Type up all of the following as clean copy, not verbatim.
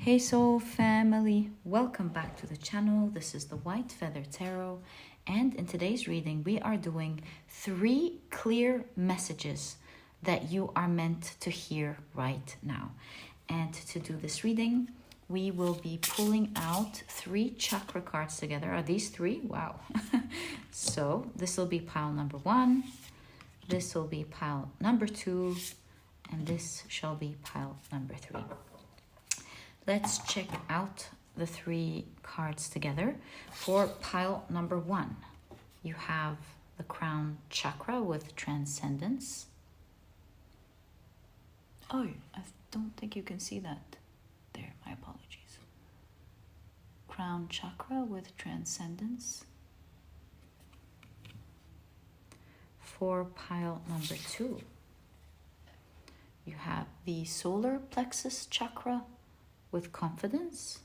Hey Soul family, welcome back to the channel. This is the White Feather Tarot, and in today's reading we are doing 3 clear messages that you are meant to hear right now. And to do this reading we will be pulling out 3 chakra cards together. Are these 3? Wow. So this will be pile number 1, this will be pile number 2, and this shall be pile number 3. Let's check out the 3 cards together. For pile number 1, you have the crown chakra with Transcendence. Oh, I don't think you can see that. There, my apologies. Crown chakra with Transcendence. For pile number 2, you have the solar plexus chakra with Confidence.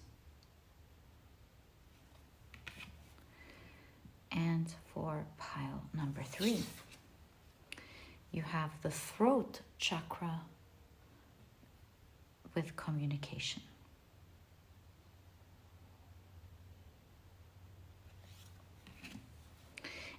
And for pile number 3, you have the throat chakra with Communication.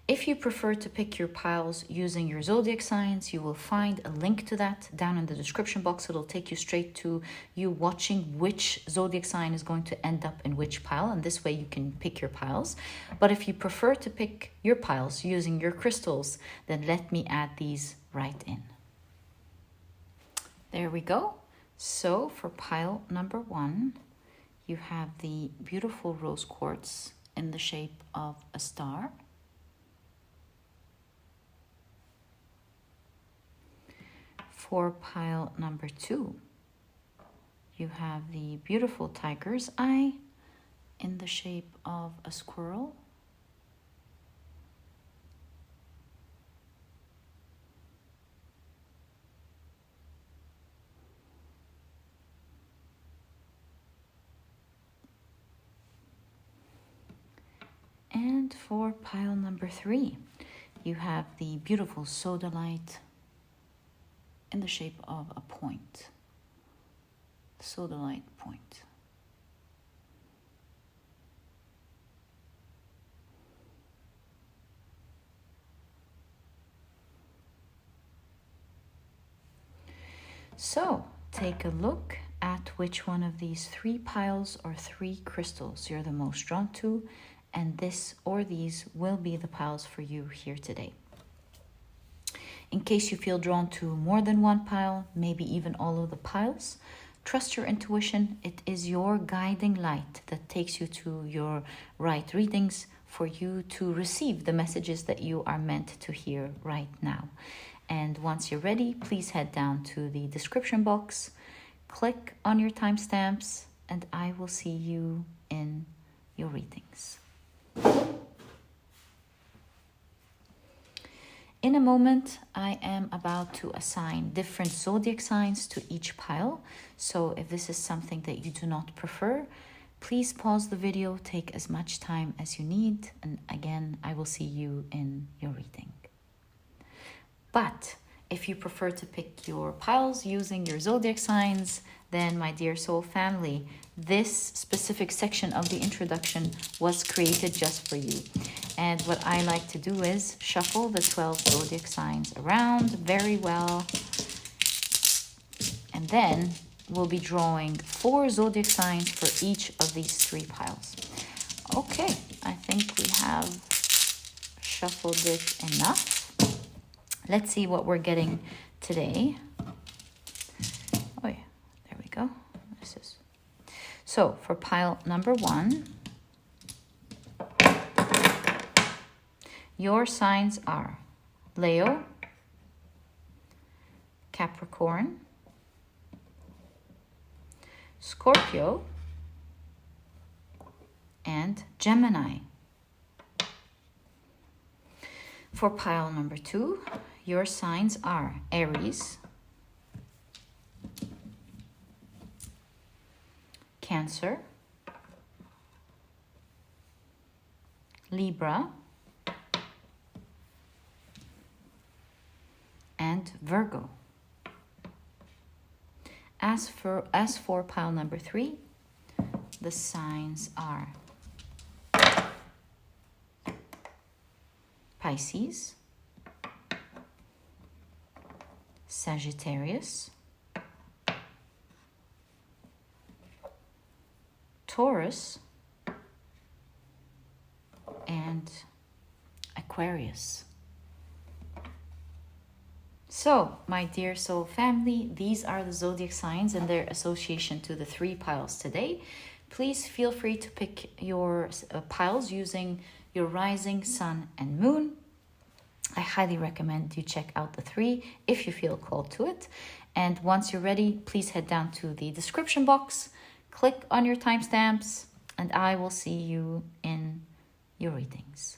If you prefer to pick your piles using your zodiac signs, you will find a link to that down in the description box. It'll take you straight to you watching which zodiac sign is going to end up in which pile, and this way you can pick your piles. But if you prefer to pick your piles using your crystals, then let me add these right in. There we go. So for pile number 1, you have the beautiful rose quartz in the shape of a star. For pile number 2, you have the beautiful tiger's eye in the shape of a squirrel. And for pile number 3, you have the beautiful Sodalite in the shape of a point, Sodalite point. So take a look at which one of these 3 piles or 3 crystals you're the most drawn to, and this or these will be the piles for you here today. In case you feel drawn to more than one pile, maybe even all of the piles, trust your intuition. It is your guiding light that takes you to your right readings for you to receive the messages that you are meant to hear right now. And once you're ready, please head down to the description box, click on your timestamps, and I will see you in your readings. In a moment, I am about to assign different zodiac signs to each pile. So if this is something that you do not prefer, please pause the video, take as much time as you need. And again, I will see you in your reading. But if you prefer to pick your piles using your zodiac signs, then my dear soul family, this specific section of the introduction was created just for you. And what I like to do is shuffle the 12 zodiac signs around very well. And then we'll be drawing 4 zodiac signs for each of these 3 piles. Okay, I think we have shuffled it enough. Let's see what we're getting today. Oh yeah, there we go. This is so for pile number 1. Your signs are Leo, Capricorn, Scorpio, and Gemini. For pile number 2, your signs are Aries, Cancer, Libra, and Virgo. As for pile number 3, the signs are Pisces, Sagittarius, Taurus, and Aquarius. So, my dear soul family, these are the zodiac signs and their association to the 3 piles today. Please feel free to pick your piles using your rising, sun, and moon. I highly recommend you check out the 3 if you feel called to it. And once you're ready, please head down to the description box, click on your timestamps, and I will see you in your readings.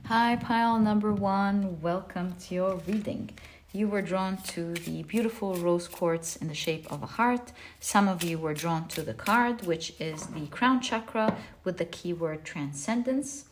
Hi, pile number 1. Welcome to your reading. You were drawn to the beautiful rose quartz in the shape of a heart. Some of you were drawn to the card, which is the crown chakra with the keyword transcendence.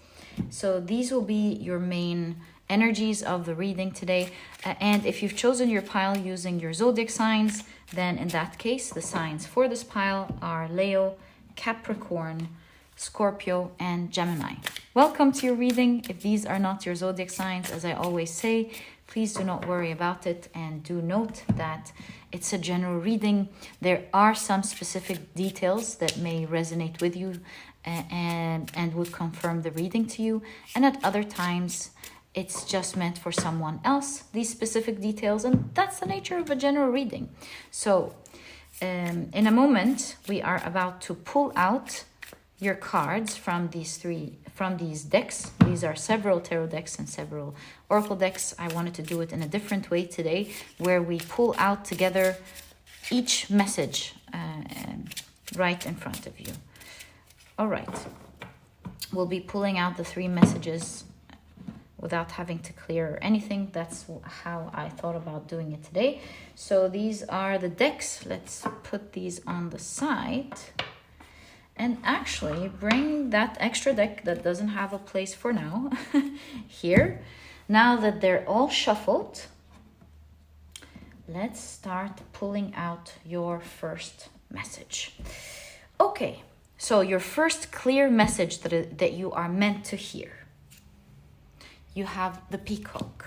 So these will be your main energies of the reading today. And if you've chosen your pile using your zodiac signs, then in that case, the signs for this pile are Leo, Capricorn, Scorpio, and Gemini. Welcome to your reading. If these are not your zodiac signs, as I always say, please do not worry about it, and do note that it's a general reading. There are some specific details that may resonate with you and would confirm the reading to you, and at other times it's just meant for someone else, these specific details, and that's the nature of a general reading. So in a moment we are about to pull out your cards from these decks. These are several tarot decks and several oracle decks. I wanted to do it in a different way today, where we pull out together each message right in front of you. All right, we'll be pulling out the 3 messages without having to clear anything. That's how I thought about doing it today. So these are the decks. Let's put these on the side. And actually bring that extra deck that doesn't have a place for now here. Now that they're all shuffled, let's start pulling out your first message. Okay, so your first clear message that you are meant to hear. You have the peacock,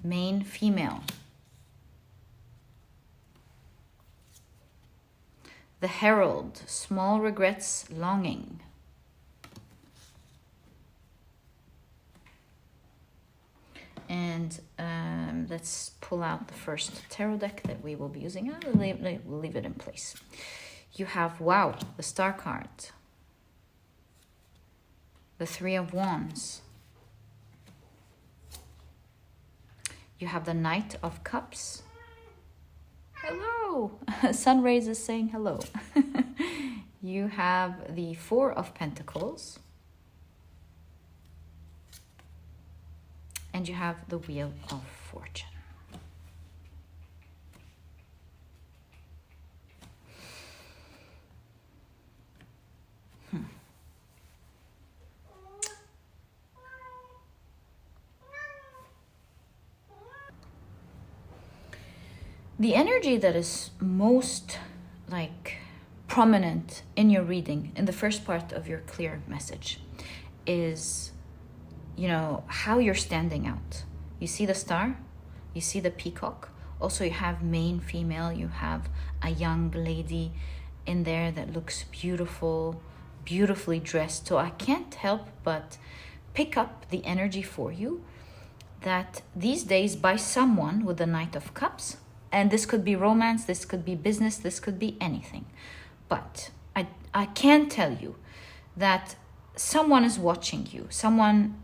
main female. The herald, small regrets, longing. And let's pull out the first tarot deck that we will be using. We'll leave it in place. You have, wow, the star card. The 3 of wands. You have the Knight of Cups. Hello. Sun rays is saying hello. You have the 4 of Pentacles. And you have the Wheel of Fortune. The energy that is most prominent in your reading, in the first part of your clear message, is, how you're standing out. You see the star, you see the peacock. Also, you have main female, you have a young lady in there that looks beautiful, beautifully dressed. So I can't help but pick up the energy for you that these days, by someone with the Knight of Cups, and this could be romance, this could be business, this could be anything. But I can tell you that someone is watching you. Someone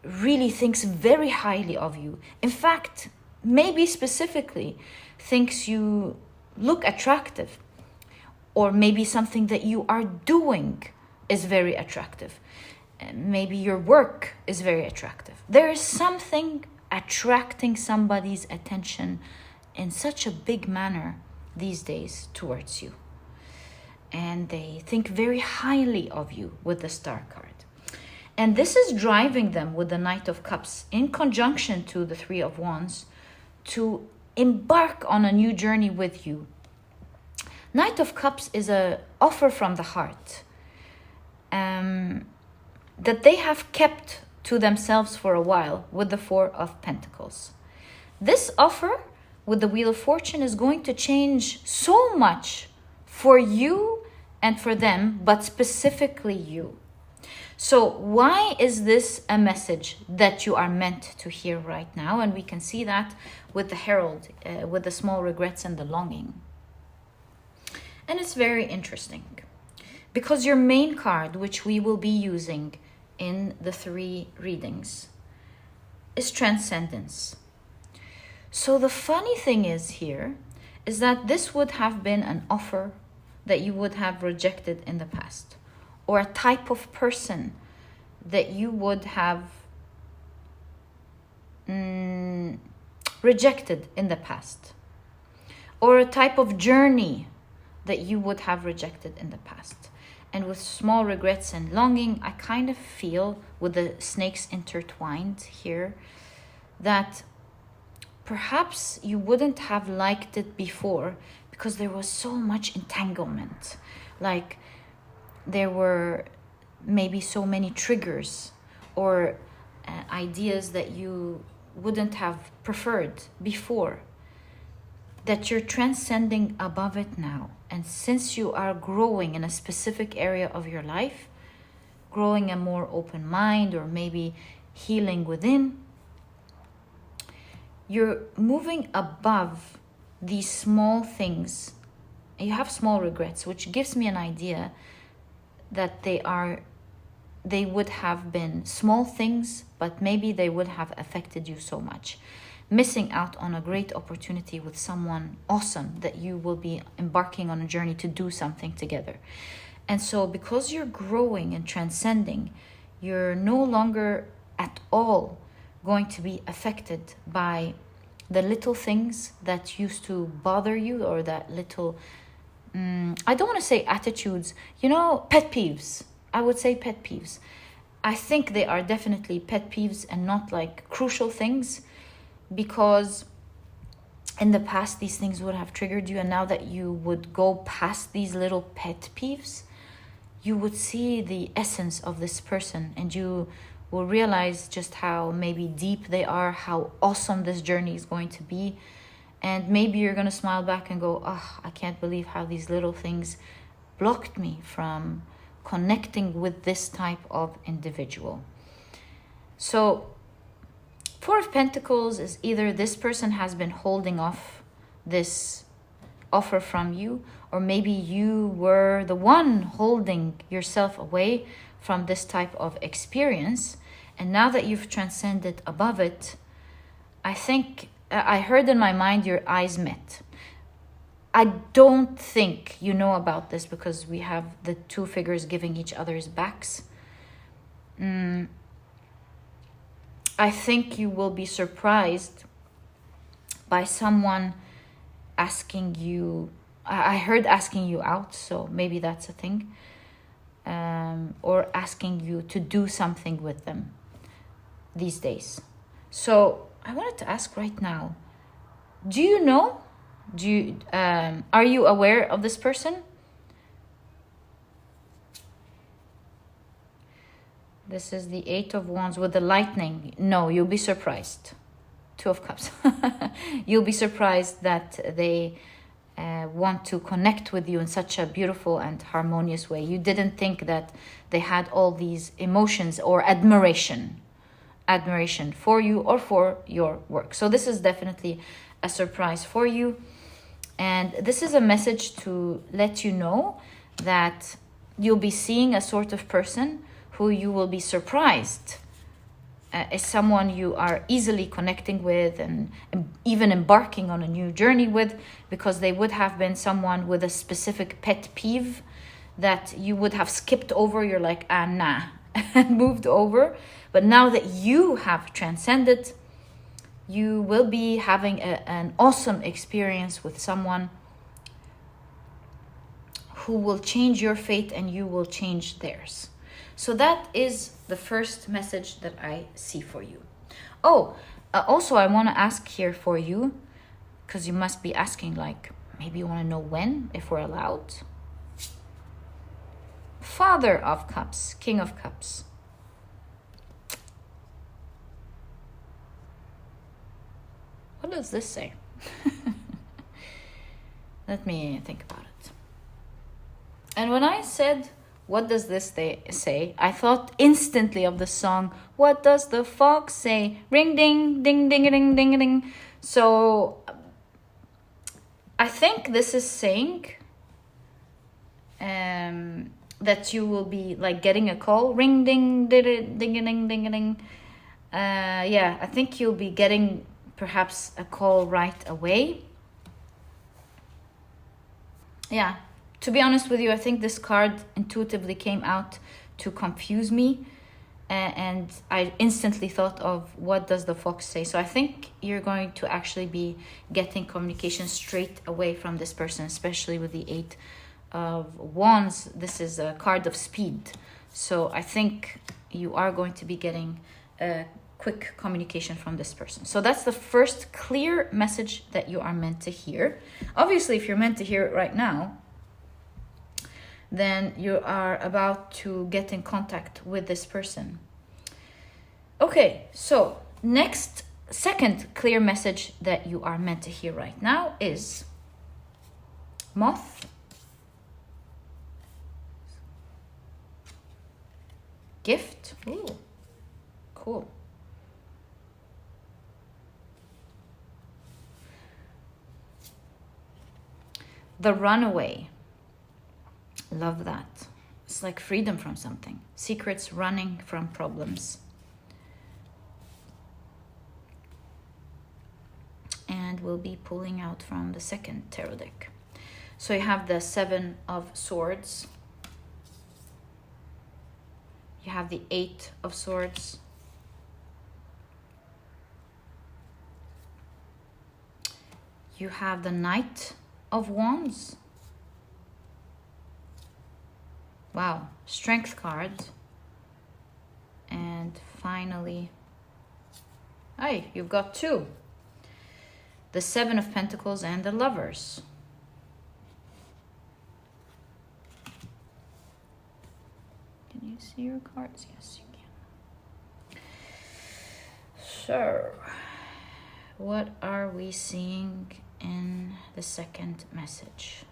really thinks very highly of you. In fact, maybe specifically thinks you look attractive. Or maybe something that you are doing is very attractive. Maybe your work is very attractive. There is something attracting somebody's attention in such a big manner these days towards you. And they think very highly of you with the Star card. And this is driving them with the Knight of Cups in conjunction to the Three of Wands to embark on a new journey with you. Knight of Cups is an offer from the heart that they have kept to themselves for a while with the Four of Pentacles. This offer with the Wheel of Fortune is going to change so much for you and for them, but specifically you. So why is this a message that you are meant to hear right now? And we can see that with the Herald, with the small regrets and the longing. And it's very interesting because your main card, which we will be using in the 3 readings, is Transcendence. So the funny thing is here is that this would have been an offer that you would have rejected in the past, or a type of person that you would have rejected in the past, or a type of journey that you would have rejected in the past. And with small regrets and longing, I kind of feel, with the snakes intertwined here, that perhaps you wouldn't have liked it before because there was so much entanglement. Like there were maybe so many triggers or ideas that you wouldn't have preferred before, that you're transcending above it now. And since you are growing in a specific area of your life, growing a more open mind or maybe healing within, you're moving above these small things. You have small regrets, which gives me an idea that they would have been small things, but maybe they would have affected you so much. Missing out on a great opportunity with someone awesome that you will be embarking on a journey to do something together. And so because you're growing and transcending, you're no longer at all going to be affected by the little things that used to bother you, or that little, I don't want to say attitudes, pet peeves. I would say pet peeves. I think they are definitely pet peeves and not like crucial things, because in the past these things would have triggered you, and now that you would go past these little pet peeves, you would see the essence of this person, and you will realize just how maybe deep they are, how awesome this journey is going to be. And maybe you're going to smile back and go, I can't believe how these little things blocked me from connecting with this type of individual. So Four of Pentacles is either this person has been holding off this offer from you, or maybe you were the one holding yourself away from this type of experience. And now that you've transcended above it, I think I heard in my mind your eyes met. I don't think you know about this because we have the 2 figures giving each other's backs. I think you will be surprised by someone asking you. I heard asking you out, so maybe that's a thing. Or asking you to do something with them these days. So I wanted to ask right now, do you know? Are you aware of this person? This is the 8 of Wands with the lightning. No, you'll be surprised. 2 of Cups. You'll be surprised that they want to connect with you in such a beautiful and harmonious way. You didn't think that they had all these emotions or admiration for you or for your work. So this is definitely a surprise for you. And this is a message to let you know that you'll be seeing a sort of person who you will be surprised is someone you are easily connecting with and even embarking on a new journey with, because they would have been someone with a specific pet peeve that you would have skipped over. You're like, ah, nah, and moved over. But now that you have transcended, you will be having an awesome experience with someone who will change your fate and you will change theirs. So that is the first message that I see for you. Oh, also I want to ask here for you, because you must be asking, like, maybe you want to know when, if we're allowed. Father of Cups, King of Cups. What does this say? Let me think about it. And when I said, what does this say? I thought instantly of the song, What Does the Fox Say? Ring ding, ding, ding, ding, ding, ding. So I think this is saying that you will be like getting a call. Ring ding, ding, ding, ding, ding, ding. Yeah, I think you'll be getting perhaps a call right away. Yeah. To be honest with you, I think this card intuitively came out to confuse me. And I instantly thought of, what does the fox say? So I think you're going to actually be getting communication straight away from this person, especially with the 8 of Wands. This is a card of speed. So I think you are going to be getting a quick communication from this person. So that's the first clear message that you are meant to hear. Obviously, if you're meant to hear it right now, then you are about to get in contact with this person. Okay, so second clear message that you are meant to hear right now is Moth, Gift. Ooh, cool. The Runaway. Love that. It's like freedom from something. Secrets, running from problems. And we'll be pulling out from the second tarot deck. So you have the 7 of Swords. You have the 8 of Swords. You have the Knight of Wands. Wow, Strength card. And finally, you've got 2. The 7 of Pentacles and the Lovers. Can you see your cards? Yes, you can. So, what are we seeing in the second message?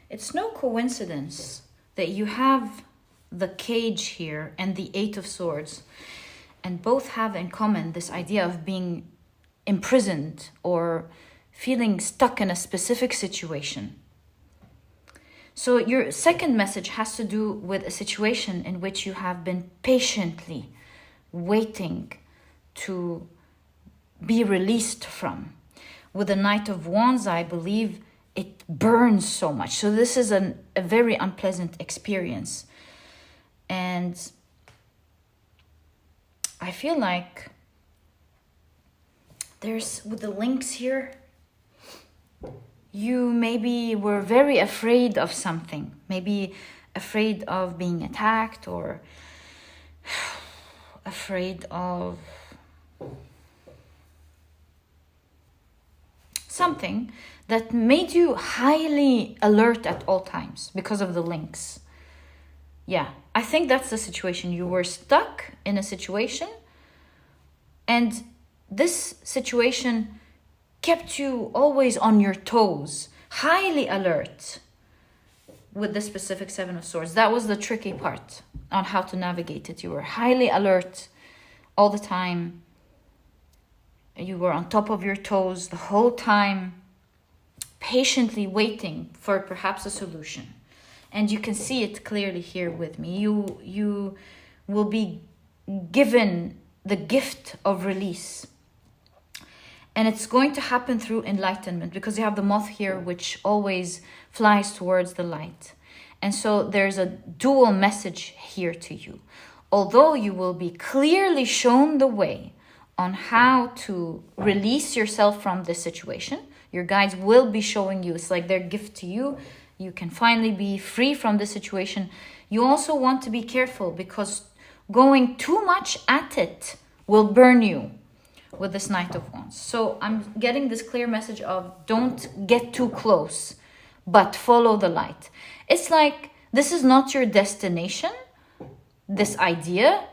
It's no coincidence that you have the Cage here and the 8 of Swords, and both have in common this idea of being imprisoned or feeling stuck in a specific situation. So your second message has to do with a situation in which you have been patiently waiting to be released from. With the Knight of Wands, I believe it burns so much. So this is a very unpleasant experience. And I feel like there's, with the links here, you maybe were very afraid of something. Maybe afraid of being attacked, or afraid of something that made you highly alert at all times because of the links. Yeah, I think that's the situation. You were stuck in a situation, and this situation kept you always on your toes, highly alert with the specific 7 of Swords. That was the tricky part on how to navigate it. You were highly alert all the time, You were on top of your toes the whole time, patiently waiting for perhaps a solution. And you can see it clearly here with me. You will be given the gift of release. And it's going to happen through enlightenment, because you have the moth here, which always flies towards the light. And so there's a dual message here to you. Although you will be clearly shown the way on how to release yourself from this situation, your guides will be showing you, it's like their gift to you. You can finally be free from this situation. You also want to be careful, because going too much at it will burn you with this Knight of Wands. So I'm getting this clear message of don't get too close, but follow the light. It's like this is not your destination, this idea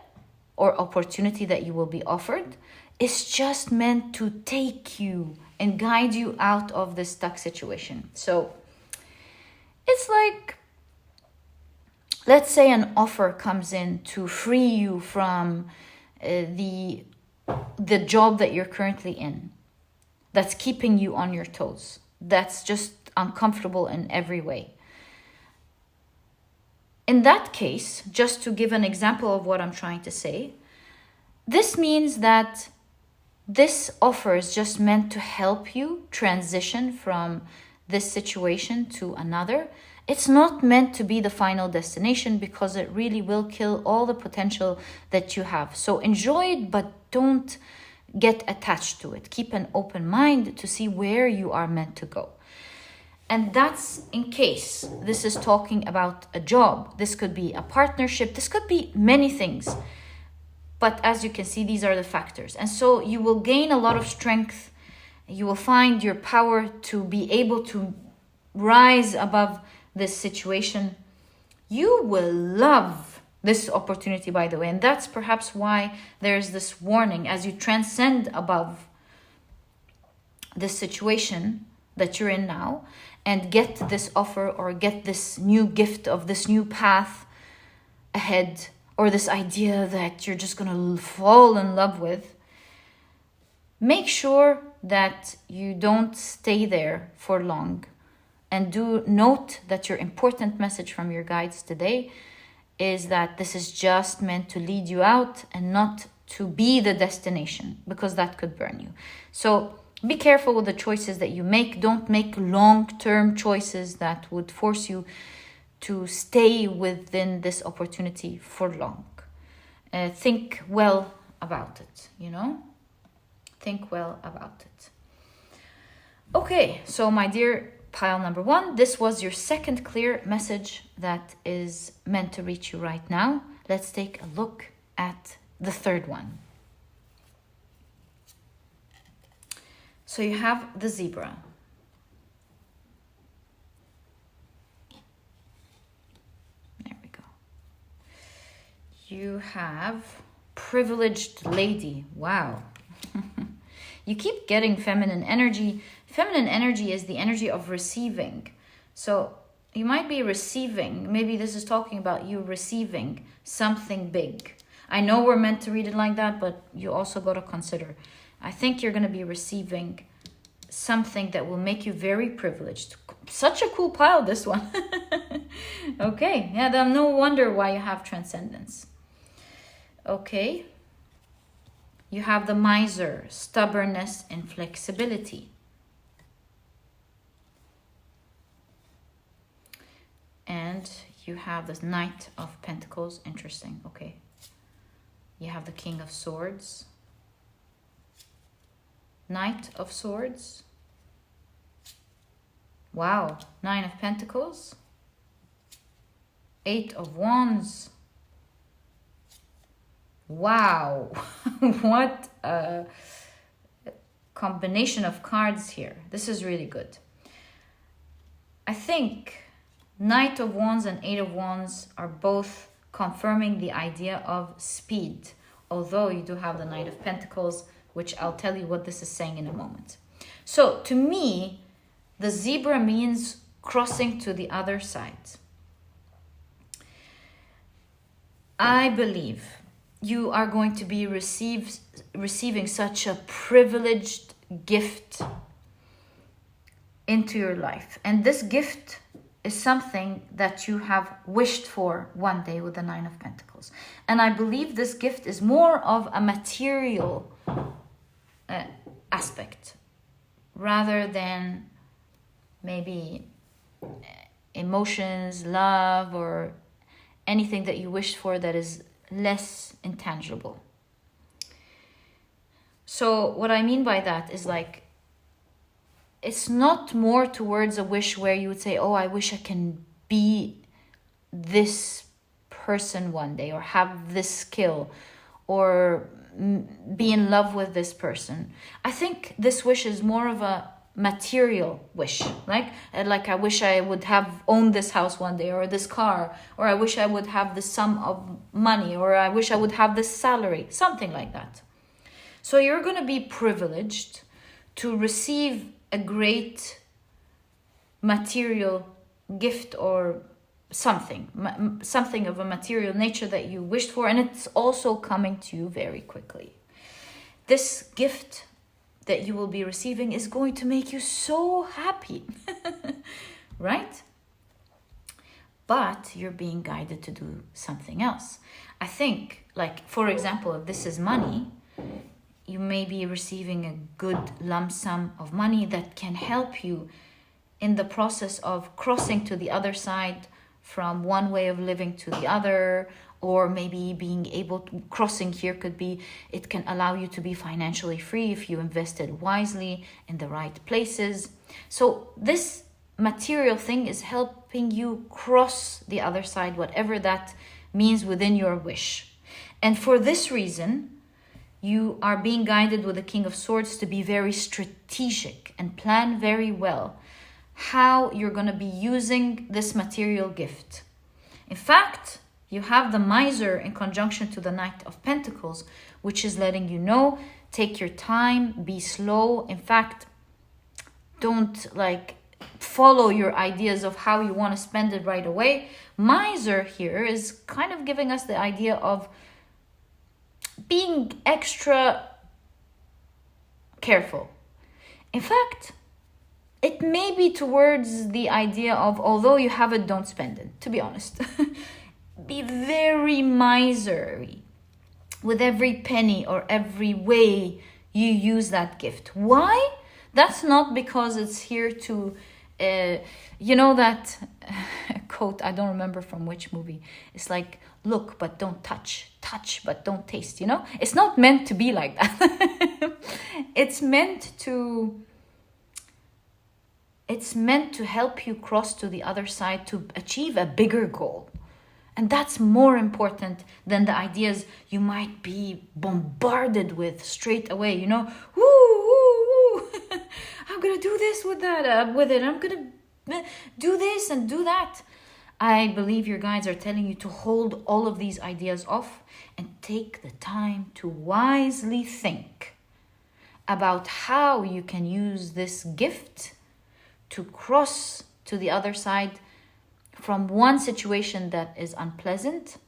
or opportunity that you will be offered. It's just meant to take you and guide you out of this stuck situation. So it's like, let's say an offer comes in to free you from the job that you're currently in, that's keeping you on your toes, that's just uncomfortable in every way. In that case, just to give an example of what I'm trying to say, this means that this offer is just meant to help you transition from this situation to another. It's not meant to be the final destination, because it really will kill all the potential that you have. So enjoy it, but don't get attached to it. Keep an open mind to see where you are meant to go. And that's in case this is talking about a job. This could be a partnership. This could be many things. But as you can see, these are the factors. And so you will gain a lot of strength. You will find your power to be able to rise above this situation. You will love this opportunity, by the way. And that's perhaps why there's this warning as you transcend above this situation that you're in now and get this offer or get this new gift of this new path ahead, or this idea that you're just going to fall in love with. Make sure that you don't stay there for long. And do note that your important message from your guides today is that this is just meant to lead you out and not to be the destination, because that could burn you. So be careful with the choices that you make. Don't make long-term choices that would force you to stay within this opportunity for long. Think well about it, Think well about it. Okay, so my dear pile number 1, this was your second clear message that is meant to reach you right now. Let's take a look at the third one. So you have the zebra. There we go. You have privileged lady. Wow. You keep getting feminine energy. Feminine energy is the energy of receiving. So you might be receiving, maybe this is talking about you receiving something big. I know we're meant to read it like that, but you also got to consider. I think you're going to be receiving something that will make you very privileged. Such a cool pile, this one. Okay, yeah, then no wonder why you have Transcendence. Okay. You have the miser, stubbornness and flexibility. And you have the Knight of Pentacles. Interesting. Okay. You have the King of Swords. Knight of Swords. Wow. 9 of Pentacles. 8 of Wands. Wow. What a combination of cards here. This is really good. I think Knight of Wands and 8 of Wands are both confirming the idea of speed, although you do have the Knight of Pentacles, which I'll tell you what this is saying in a moment. So to me, the zebra means crossing to the other side. I believe you are going to be receiving such a privileged gift into your life. And this gift is something that you have wished for one day with the Nine of Pentacles. And I believe this gift is more of a material aspect rather than maybe emotions, love, or anything that you wished for that is less intangible. So what I mean by that is like, it's not more towards a wish where you would say, oh, I wish I can be this person one day, or have this skill, or be in love with this person. I think this wish is more of a material wish, like I wish I would have owned this house one day, or this car, or I wish I would have this sum of money, or I wish I would have this salary, something like that. So you're going to be privileged to receive a great material gift, or something of a material nature that you wished for, and it's also coming to you very quickly. This gift that you will be receiving is going to make you so happy, right? But you're being guided to do something else. I think, like, for example, if this is money, you may be receiving a good lump sum of money that can help you in the process of crossing to the other side from one way of living to the other, or maybe being able to, crossing here could be, it can allow you to be financially free if you invested wisely in the right places. So this material thing is helping you cross the other side, whatever that means within your wish. And for this reason, you are being guided with the King of Swords to be very strategic and plan very well how you're going to be using this material gift. In fact, you have the Miser in conjunction to the Knight of Pentacles, which is letting you know, take your time, be slow. In fact, don't like follow your ideas of how you want to spend it right away. Miser here is kind of giving us the idea of being extra careful. In fact, it may be towards the idea of, although you have it, don't spend it, to be honest. Be very miserly with every penny or every way you use that gift. Why? That's not because it's here to, you know that quote, I don't remember from which movie. It's like, look, but don't touch. Touch, but don't taste, you know? It's not meant to be like that. It's meant to help you cross to the other side to achieve a bigger goal. And that's more important than the ideas you might be bombarded with straight away, you know? Woo, I'm going to do this with that, with it. I'm going to do this and do that. I believe your guides are telling you to hold all of these ideas off and take the time to wisely think about how you can use this gift to cross to the other side from one situation that is unpleasant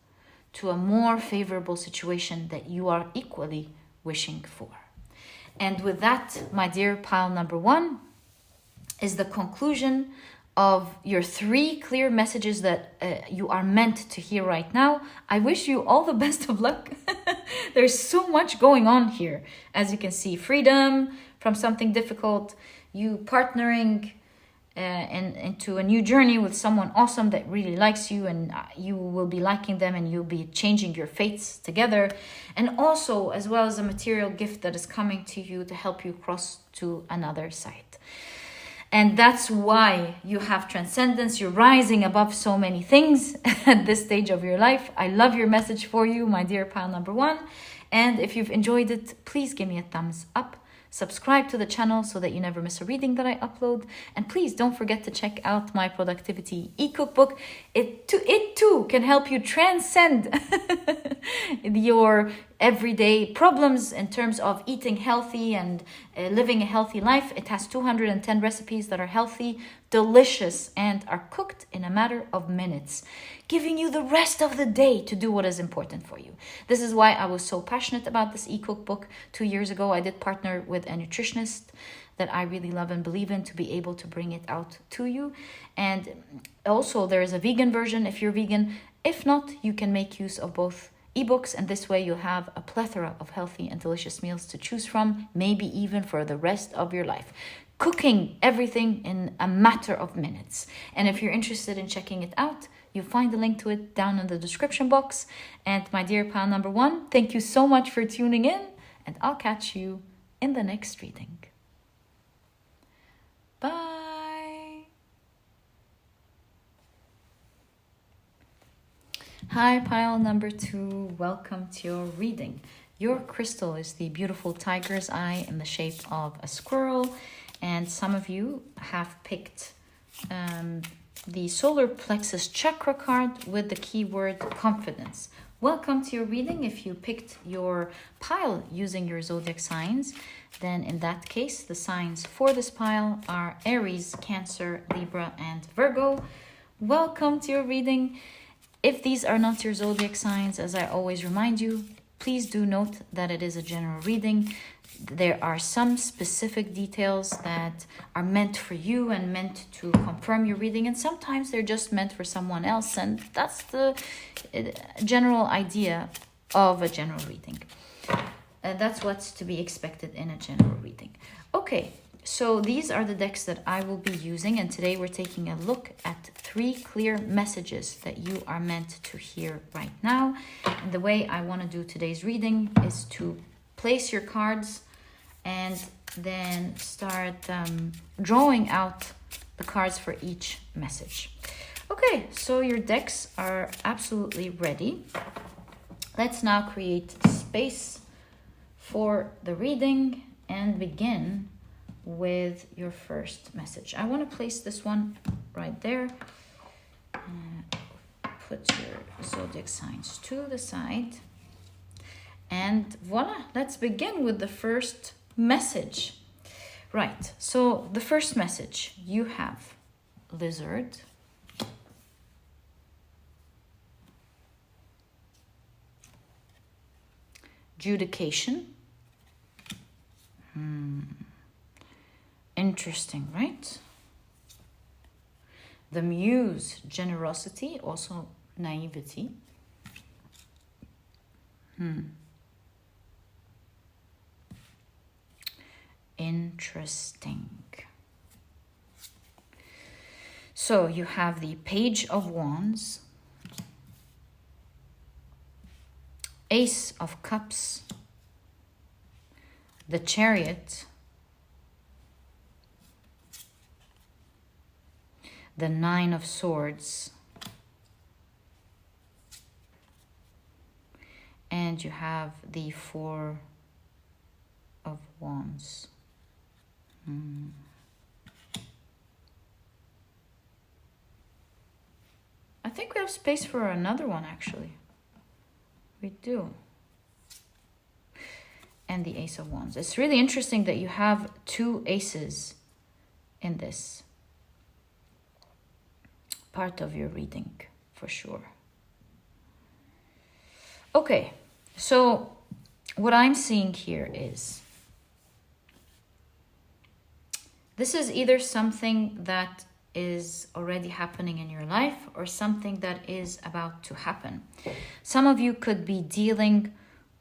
to a more favorable situation that you are equally wishing for. And with that, my dear pile number one, is the conclusion of your 3 clear messages that you are meant to hear right now. I wish you all the best of luck. There's so much going on here. As you can see, freedom from something difficult, you partnering into a new journey with someone awesome that really likes you, and you will be liking them, and you'll be changing your fates together. And also, as well as a material gift that is coming to you to help you cross to another side. And that's why you have Transcendence. You're rising above so many things at this stage of your life. I love your message for you, my dear pile number one. And if you've enjoyed it, please give me a thumbs up. Subscribe to the channel so that you never miss a reading that I upload. And please don't forget to check out my productivity e-cookbook. It too can help you transcend your everyday problems in terms of eating healthy and living a healthy life. It has 210 recipes that are healthy, delicious, and are cooked in a matter of minutes, giving you the rest of the day to do what is important for you. This is why I was so passionate about this e-cookbook 2 years ago. I did partner with a nutritionist that I really love and believe in to be able to bring it out to you. And also there is a vegan version if you're vegan. If not, you can make use of both ebooks, and this way you'll have a plethora of healthy and delicious meals to choose from, maybe even for the rest of your life. Cooking everything in a matter of minutes. And if you're interested in checking it out, you'll find the link to it down in the description box. And my dear pal number one, thank you so much for tuning in, and I'll catch you in the next reading. Bye. Hi, pile number two. Welcome to your reading. Your crystal is the beautiful tiger's eye in the shape of a squirrel. And some of you have picked the solar plexus chakra card with the keyword confidence. Welcome to your reading. If you picked your pile using your zodiac signs, then in that case, the signs for this pile are Aries, Cancer, Libra, and Virgo. Welcome to your reading. If these are not your zodiac signs, as I always remind you, please do note that it is a general reading. There are some specific details that are meant for you and meant to confirm your reading, and sometimes they're just meant for someone else, and that's the general idea of a general reading. That's what's to be expected in a general reading. Okay, so these are the decks that I will be using, and today we're taking a look at 3 clear messages that you are meant to hear right now. And the way I want to do today's reading is to place your cards and then start drawing out the cards for each message. Okay, so your decks are absolutely ready. Let's now create space for the reading and begin with your first message. I want to place this one right there. Put your zodiac signs to the side. And voila, let's begin with the first message. Right, so the first message, you have lizard, judication. Interesting, right? The muse, generosity, also naivety. Interesting. So you have the Page of Wands, Ace of Cups, the Chariot, the Nine of Swords, and you have the Four of Wands. I think we have space for another one, actually. We do. And the Ace of Wands. It's really interesting that you have 2 aces in this part of your reading, for sure. Okay, so what I'm seeing here is this is either something that is already happening in your life or something that is about to happen. Some of you could be dealing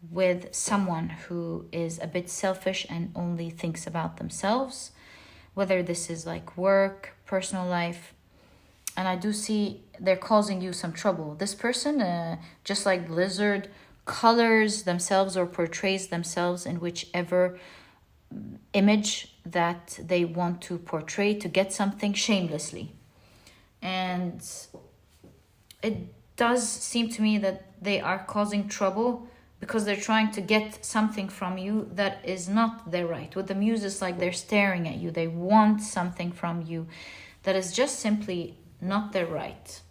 with someone who is a bit selfish and only thinks about themselves, whether this is like work, personal life. And I do see they're causing you some trouble. This person, just like lizard, colors themselves or portrays themselves in whichever image that they want to portray to get something shamelessly. And it does seem to me that they are causing trouble because they're trying to get something from you that is not their right. With the muse, it's like they're staring at you. They want something from you that is just simply not their right.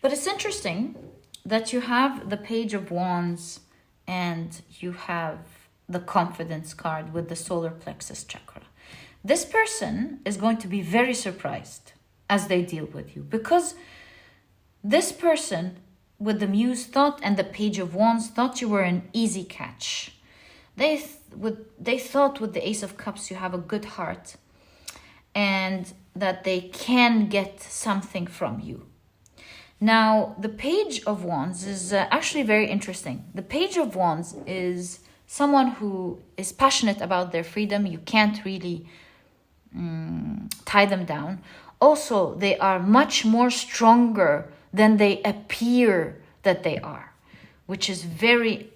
But it's interesting that you have the Page of Wands and you have the Confidence card with the solar plexus chakra. This person is going to be very surprised as they deal with you, because this person with the Muse thought and the Page of Wands thought you were an easy catch. They thought with the Ace of Cups you have a good heart and that they can get something from you. Now, the Page of Wands is actually very interesting. The Page of Wands is someone who is passionate about their freedom. You can't really tie them down. Also, they are much more stronger than they appear that they are, which is very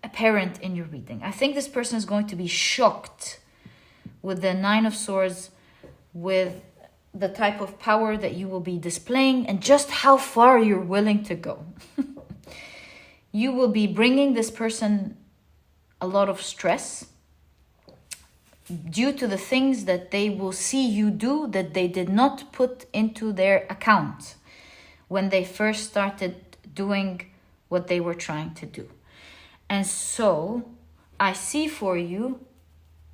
apparent in your reading. I think this person is going to be shocked with the Nine of Swords, with the type of power that you will be displaying and just how far you're willing to go. You will be bringing this person a lot of stress due to the things that they will see you do that they did not put into their account when they first started doing what they were trying to do. And so I see for you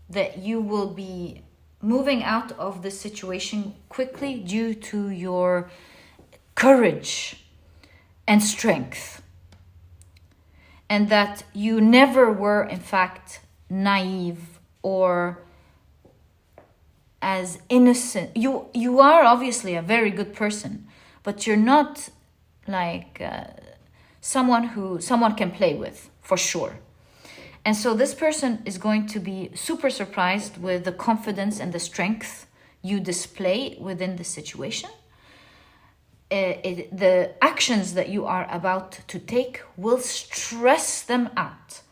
that you will be moving out of this situation quickly due to your courage and strength. And that you never were, in fact, naive or as innocent. You are obviously a very good person, but you're not like someone can play with, for sure. And so this person is going to be super surprised with the confidence and the strength you display within the situation. The actions that you are about to take will stress them out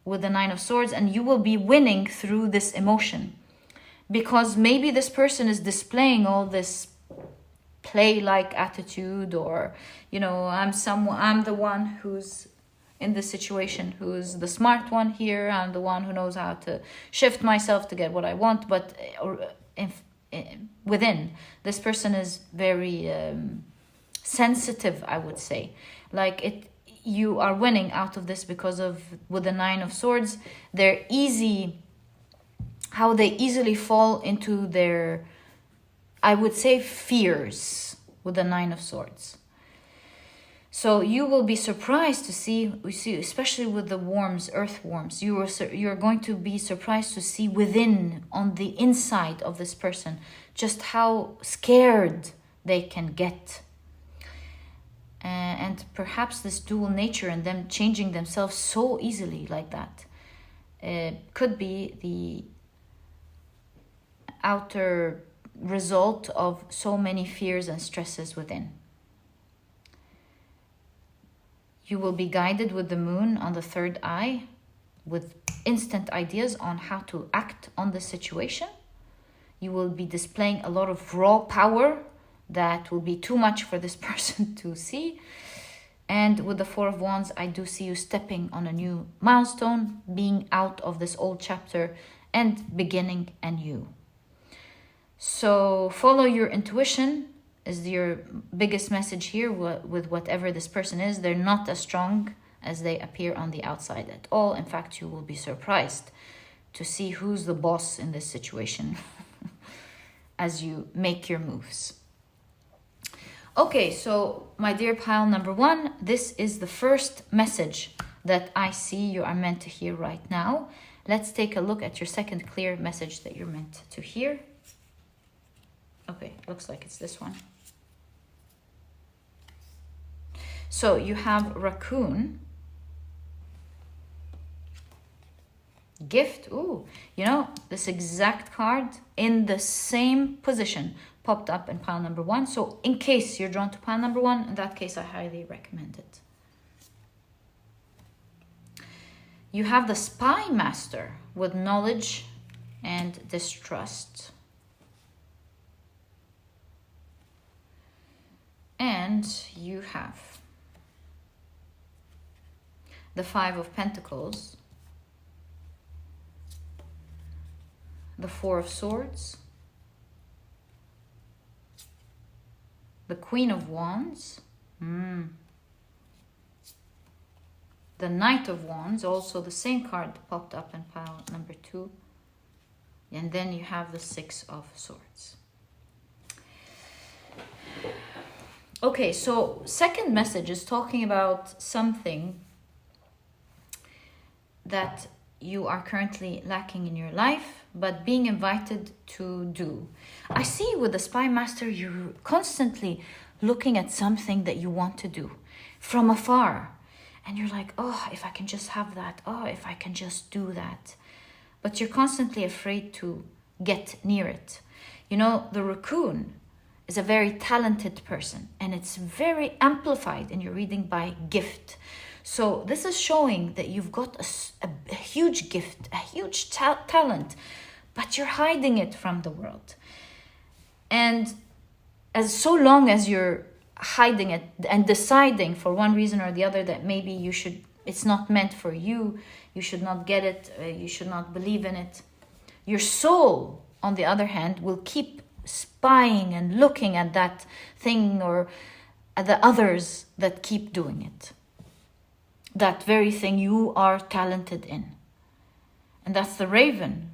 with the Nine of Swords, and you will be winning through this emotion. Because maybe this person is displaying all this play-like attitude, or, I'm the one who's in this situation, who's the smart one here. I'm the one who knows how to shift myself to get what I want. But within, this person is very sensitive, I would say. You are winning out of this because of, with the Nine of Swords, how they easily fall into their, I would say, fears with the Nine of Swords. So you will be surprised to see, especially with the earthworms, you're going to be surprised to see within, on the inside of this person, just how scared they can get. And perhaps this dual nature and them changing themselves so easily like that could be the outer result of so many fears and stresses within. You will be guided with the moon on the third eye with instant ideas on how to act on the situation. You will be displaying a lot of raw power that will be too much for this person to see. And with the Four of Wands, I do see you stepping on a new milestone, being out of this old chapter and beginning anew. So follow your intuition is your biggest message here with whatever this person is. They're not as strong as they appear on the outside at all. In fact, you will be surprised to see who's the boss in this situation as you make your moves. Okay, so my dear pile number one, this is the first message that I see you are meant to hear right now. Let's take a look at your second clear message that you're meant to hear. Okay, looks like it's this one. So you have raccoon, gift. Ooh, this exact card in the same position popped up in pile number one. So in case you're drawn to pile number one, in that case, I highly recommend it. You have the spy master with knowledge and distrust. And you have the Five of Pentacles, the Four of Swords, the Queen of Wands, the Knight of Wands, also the same card popped up in pile number 2. And then you have the Six of Swords. Okay, so second message is talking about something that you are currently lacking in your life, but being invited to do. I see with the Spy Master, you're constantly looking at something that you want to do from afar. And you're like, oh, if I can just have that. Oh, if I can just do that. But you're constantly afraid to get near it. You know, the raccoon is a very talented person, and it's very amplified in your reading by gift. So this is showing that you've got a huge gift, a huge talent, but you're hiding it from the world. And as so long as you're hiding it and deciding for one reason or the other that maybe it's not meant for you, you should not get it, you should not believe in it, your soul, on the other hand, will keep spying and looking at that thing or at the others that keep doing it. That very thing you are talented in. And that's the raven.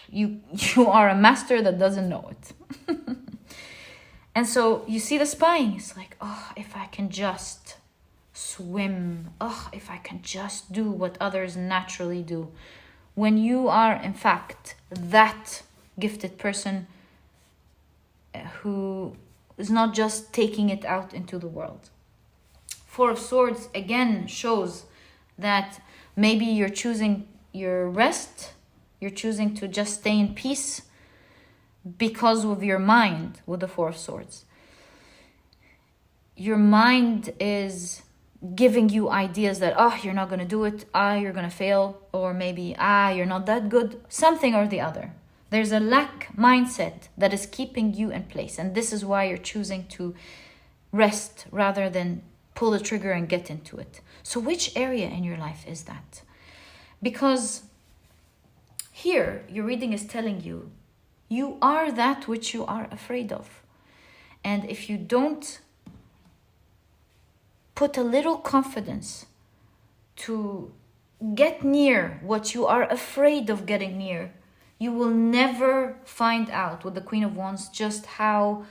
You are a master that doesn't know it. And so you see the spying. It's like, oh, if I can just swim. Oh, if I can just do what others naturally do. When you are, in fact, that gifted person who is not just taking it out into the world. Four of Swords again shows that maybe you're choosing your rest. You're choosing to just stay in peace because of your mind with the Four of Swords. Your mind is giving you ideas that, oh, you're not going to do it. You're going to fail. Or maybe, you're not that good. Something or the other. There's a lack mindset that is keeping you in place. And this is why you're choosing to rest rather than pull the trigger and get into it. So which area in your life is that? Because here, your reading is telling you, you are that which you are afraid of. And if you don't put a little confidence to get near what you are afraid of getting near, you will never find out with the Queen of Wands just how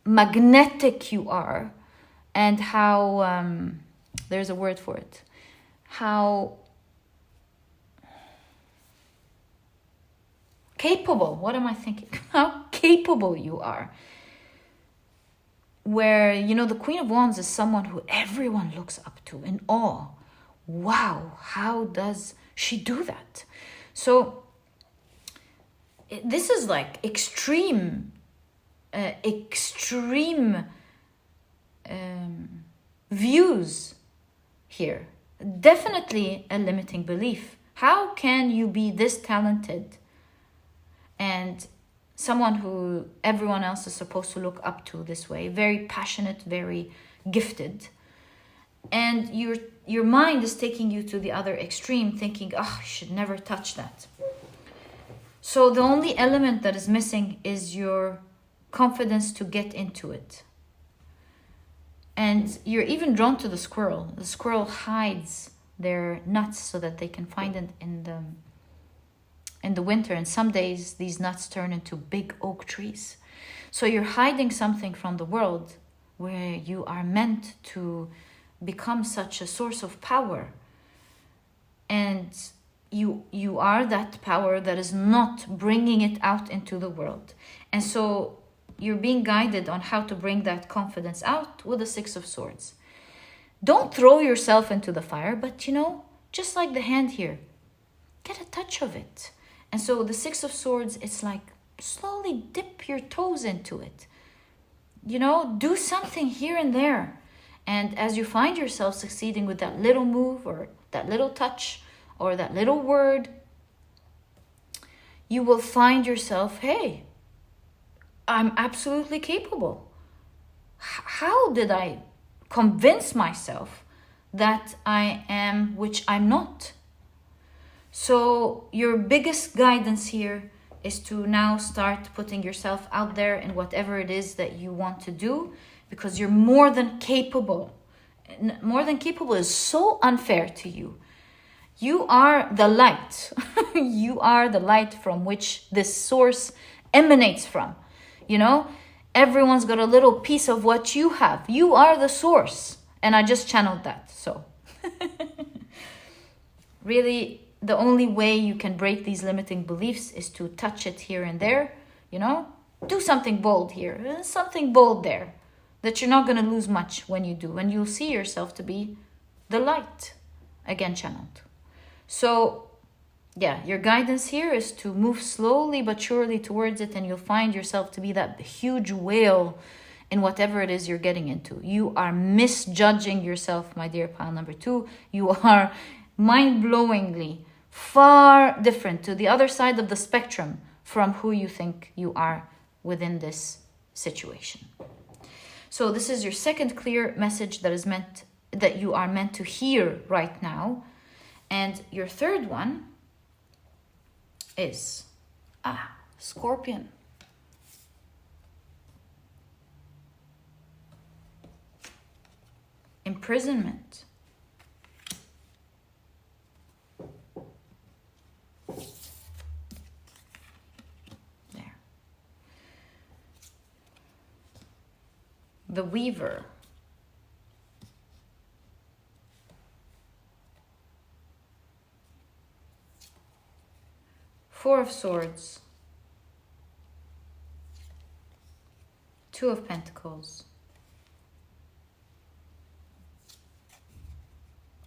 magnetic you are and how, there's a word for it, how capable, what am I thinking? How capable you are. Where, you know, the Queen of Wands is someone who everyone looks up to in awe. Wow, how does she do that? So this is like extreme views here. Definitely a limiting belief. How can you be this talented and someone who everyone else is supposed to look up to this way, very passionate, very gifted, and your mind is taking you to the other extreme, thinking, oh, you should never touch that. So the only element that is missing is your confidence to get into it. And you're even drawn to the squirrel. The squirrel hides their nuts so that they can find it in the winter. And some days these nuts turn into big oak trees. So you're hiding something from the world where you are meant to become such a source of power. And you are that power that is not bringing it out into the world. And so you're being guided on how to bring that confidence out with the Six of Swords. Don't throw yourself into the fire, but just like the hand here, get a touch of it. And so the Six of Swords, it's like slowly dip your toes into it. Do something here and there. And as you find yourself succeeding with that little move or that little touch or that little word, you will find yourself, hey, I'm absolutely capable. How did I convince myself that I am, which I'm not? So your biggest guidance here is to now start putting yourself out there in whatever it is that you want to do, because you're more than capable more than capable is so unfair to you. You are the light. You are the light from which this source emanates from. You know, everyone's got a little piece of what you have. You are the source. And I just channeled that. So really, the only way you can break these limiting beliefs is to touch it here and there. You know, do something bold here, something bold there, that you're not going to lose much when you do. And you'll see yourself to be the light. Again, channeled. So, yeah, your guidance here is to move slowly but surely towards it, and you'll find yourself to be that huge whale in whatever it is you're getting into. You are misjudging yourself, my dear pile number 2. You are mind-blowingly far different to the other side of the spectrum from who you think you are within this situation. So this is your second clear message that you are meant to hear right now. And your third one is Scorpion. Imprisonment. There. The Weaver. Four of Swords. Two of Pentacles.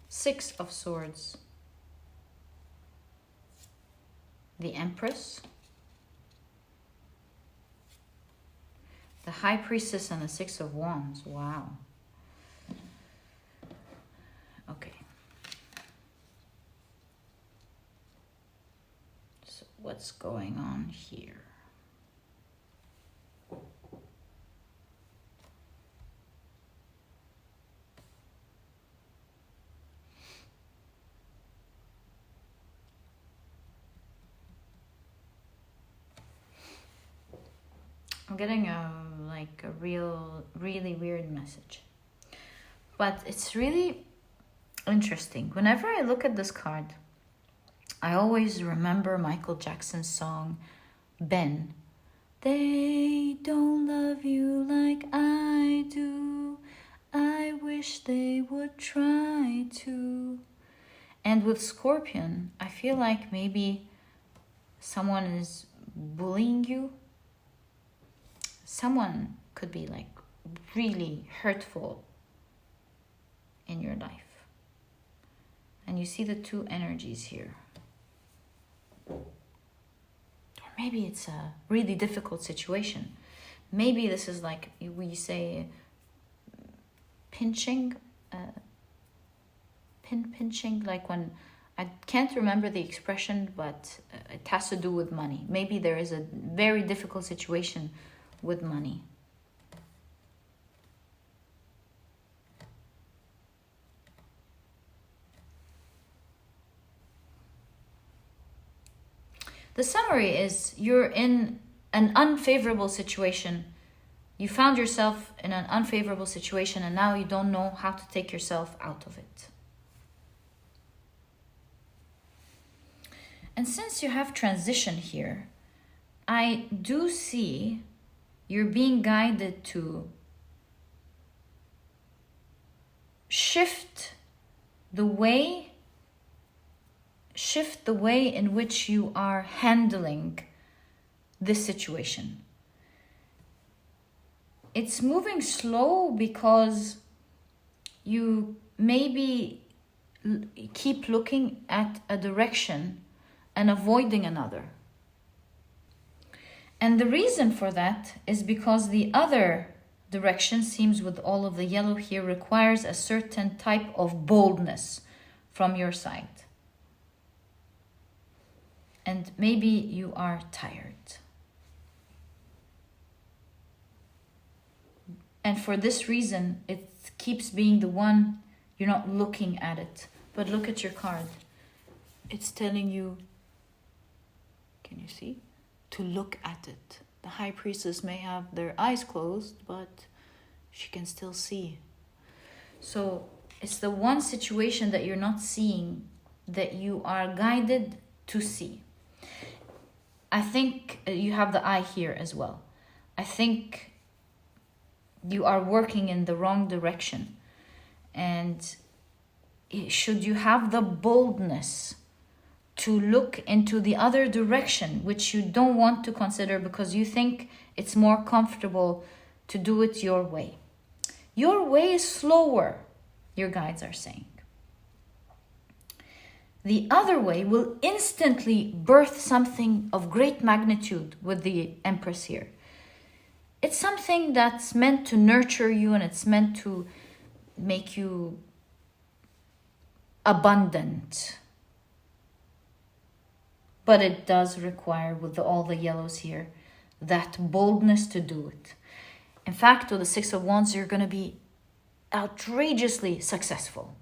Six of Swords. The Empress. The High Priestess and the Six of Wands. Wow. Okay. So what's going on here? I'm getting a really weird message. But it's really interesting. Whenever I look at this card, I always remember Michael Jackson's song, Ben. They don't love you like I do. I wish they would try to. And with Scorpion, I feel like maybe someone is bullying you. Someone could be like really hurtful in your life. And you see the two energies here. Or maybe it's a really difficult situation. Maybe this is like we say pinching, pinching, like when, I can't remember the expression, but it has to do with money. Maybe there is a very difficult situation with money. The summary is you're in an unfavorable situation. You found yourself in an unfavorable situation and now you don't know how to take yourself out of it. And since you have transition here, I do see you're being guided to shift the way in which you are handling this situation. It's moving slow because you maybe keep looking at a direction and avoiding another. And the reason for that is because the other direction, seems with all of the yellow here, requires a certain type of boldness from your side. And maybe you are tired. And for this reason, it keeps being the one, you're not looking at it. But look at your card. It's telling you, can you see? To look at it. The High Priestess may have their eyes closed, but she can still see. So it's the one situation that you're not seeing that you are guided to see. I think you have the eye here as well. I think you are working in the wrong direction. And should you have the boldness to look into the other direction, which you don't want to consider because you think it's more comfortable to do it your way. Your way is slower, your guides are saying. The other way will instantly birth something of great magnitude with the Empress here. It's something that's meant to nurture you, and it's meant to make you abundant. But it does require, with all the yellows here, that boldness to do it. In fact, with the Six of Wands, you're going to be outrageously successful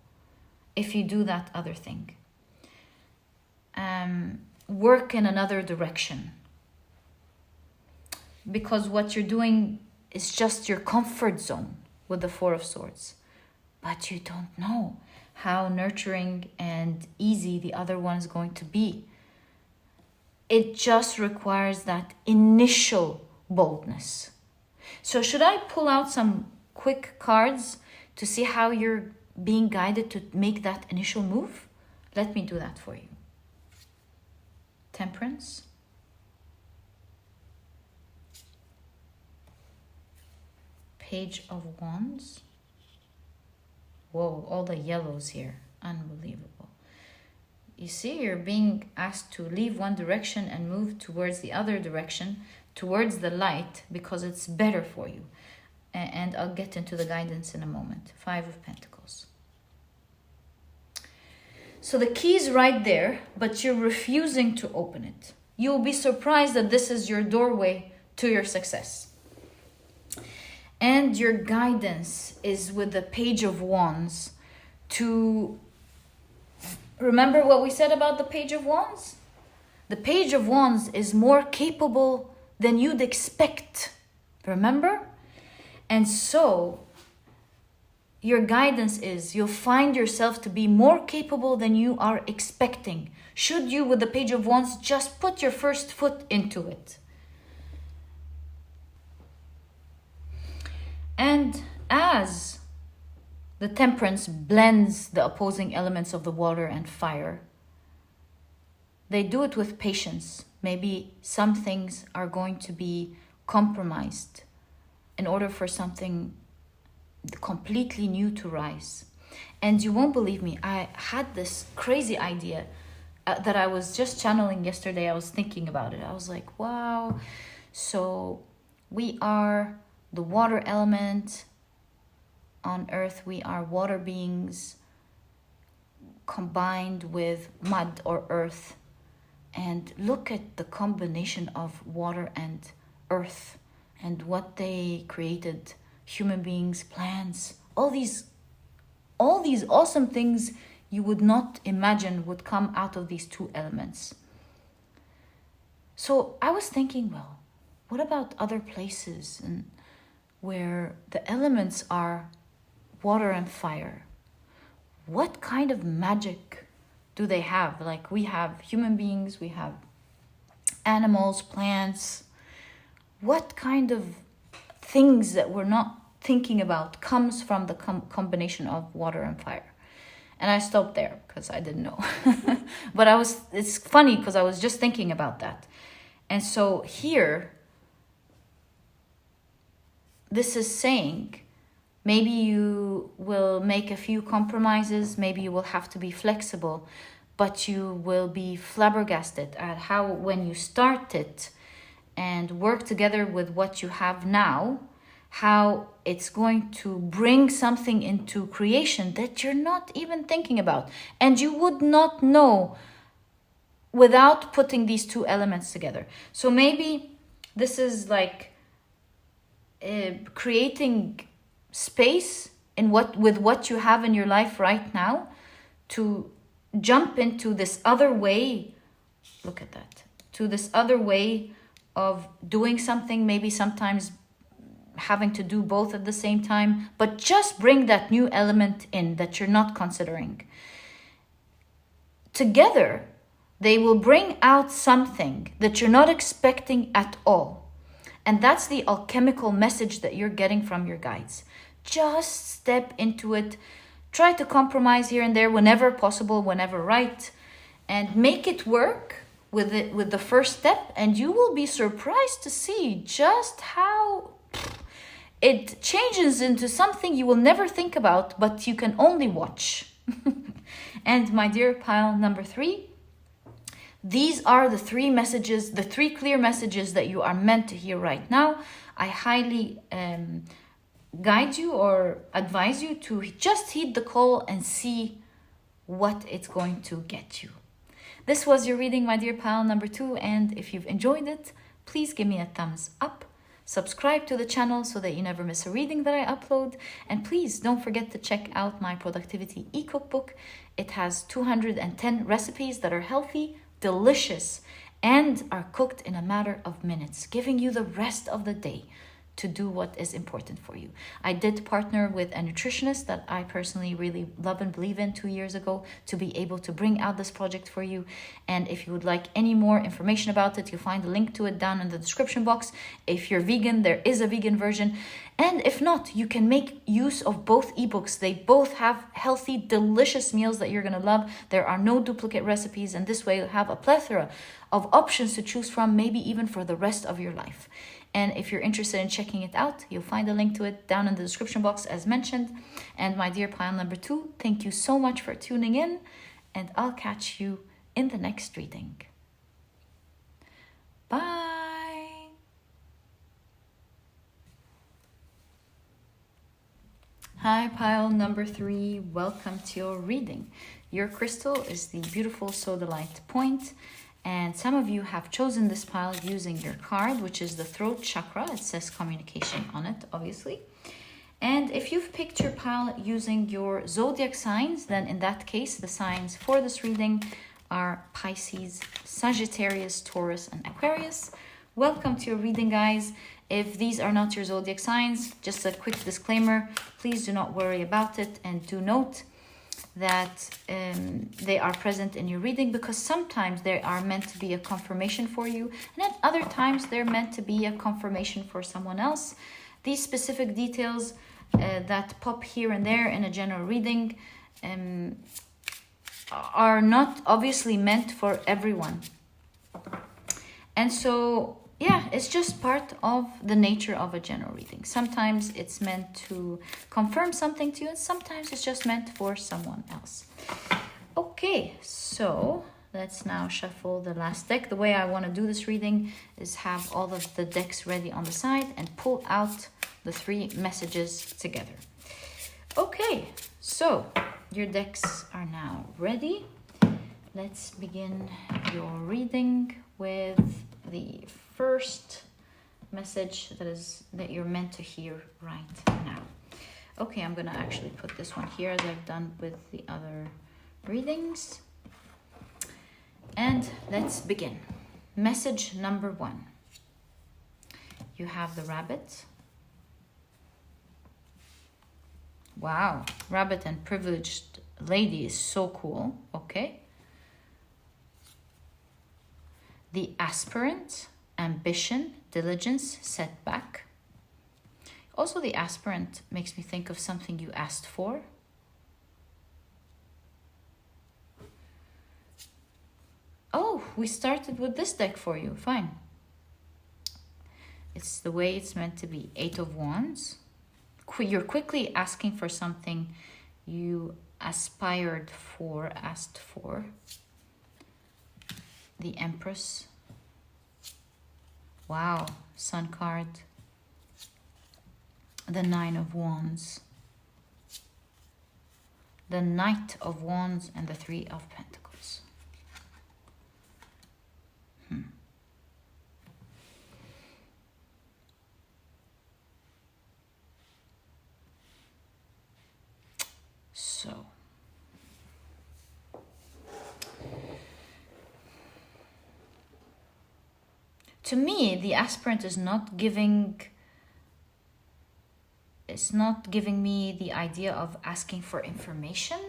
if you do that other thing. Work in another direction. Because what you're doing is just your comfort zone with the Four of Swords. But you don't know how nurturing and easy the other one is going to be. It just requires that initial boldness. So should I pull out some quick cards to see how you're being guided to make that initial move? Let me do that for you. Temperance. Page of Wands. Whoa, all the yellows here. Unbelievable. You see, you're being asked to leave one direction and move towards the other direction, towards the light, because it's better for you. And I'll get into the guidance in a moment. Five of Pentacles. So the key is right there, but you're refusing to open it. You'll be surprised that this is your doorway to your success. And your guidance is with the Page of Wands to... Remember what we said about the Page of Wands? The Page of Wands is more capable than you'd expect. Remember? And so, your guidance is you'll find yourself to be more capable than you are expecting. Should you, with the Page of Wands, just put your first foot into it. And as the Temperance blends the opposing elements of the water and fire, they do it with patience. Maybe some things are going to be compromised in order for something completely new to rise. And you won't believe me, I had this crazy idea that I was just channeling yesterday. I was thinking about it. I was like, wow, so we are the water element on earth. We are water beings combined with mud or earth. And look at the combination of water and earth and what they created. Human beings, plants, all these awesome things you would not imagine would come out of these two elements. So I was thinking, well, what about other places and where the elements are water and fire? What kind of magic do they have? Like, we have human beings, we have animals, plants. What kind of things that we're not thinking about comes from the combination of water and fire? And I stopped there because I didn't know. But it's funny because I was just thinking about that. And so here, this is saying, maybe you will make a few compromises, maybe you will have to be flexible, but you will be flabbergasted at how, when you start it and work together with what you have now, how it's going to bring something into creation that you're not even thinking about. And you would not know without putting these two elements together. So maybe this is like creating space in with what you have in your life right now to jump into this other way. Look at that. To this other way of doing something, maybe sometimes having to do both at the same time, but just bring that new element in that you're not considering. Together, they will bring out something that you're not expecting at all. And that's the alchemical message that you're getting from your guides. Just step into it. Try to compromise here and there whenever possible, whenever right, and make it work with the first step, and you will be surprised to see just how it changes into something you will never think about, but you can only watch. And my dear pile number 3, these are the 3 messages, the 3 clear messages that you are meant to hear right now. I highly guide you or advise you to just heed the call and see what it's going to get you. This was your reading, my dear pile number 2, and if you've enjoyed it, please give me a thumbs up. Subscribe to the channel so that you never miss a reading that I upload. And please don't forget to check out my productivity e-cookbook. It has 210 recipes that are healthy, delicious, and are cooked in a matter of minutes, giving you the rest of the day to do what is important for you. I did partner with a nutritionist that I personally really love and believe in 2 years ago to be able to bring out this project for you. And if you would like any more information about it, you'll find a link to it down in the description box. If you're vegan, there is a vegan version. And if not, you can make use of both ebooks. They both have healthy, delicious meals that you're gonna love. There are no duplicate recipes, and this way you'll have a plethora of options to choose from, maybe even for the rest of your life. And if you're interested in checking it out, you'll find a link to it down in the description box as mentioned. And my dear pile number 2, thank you so much for tuning in, and I'll catch you in the next reading. Bye. Hi pile number 3, welcome to your reading. Your crystal is the beautiful Sodalite point. And some of you have chosen this pile using your card, which is the throat chakra. It says communication on it, obviously. And if you've picked your pile using your zodiac signs, then in that case, the signs for this reading are Pisces, Sagittarius, Taurus, and Aquarius. Welcome to your reading, guys. If these are not your zodiac signs, just a quick disclaimer, please do not worry about it, and do note that they are present in your reading because sometimes they are meant to be a confirmation for you, and at other times they're meant to be a confirmation for someone else. These specific details that pop here and there in a general reading are not obviously meant for everyone. And so, yeah, it's just part of the nature of a general reading. Sometimes it's meant to confirm something to you, and sometimes it's just meant for someone else. Okay, so let's now shuffle the last deck. The way I want to do this reading is have all of the decks ready on the side and pull out the 3 messages together. Okay, so your decks are now ready. Let's begin your reading with the first message that you're meant to hear right now. Okay, I'm gonna actually put this one here as I've done with the other readings. And let's begin. Message number 1. You have the rabbit. Wow, rabbit and privileged lady is so cool. Okay. The aspirant, ambition, diligence, setback. Also, the aspirant makes me think of something you asked for. Oh, we started with this deck for you. Fine. It's the way it's meant to be. 8 of Wands. You're quickly asking for something you aspired for, asked for. The Empress. Wow, Sun card. The 9 of Wands. The Knight of Wands and the 3 of Pentacles. So, to me, the aspirant is not giving it's not giving me the idea of asking for information.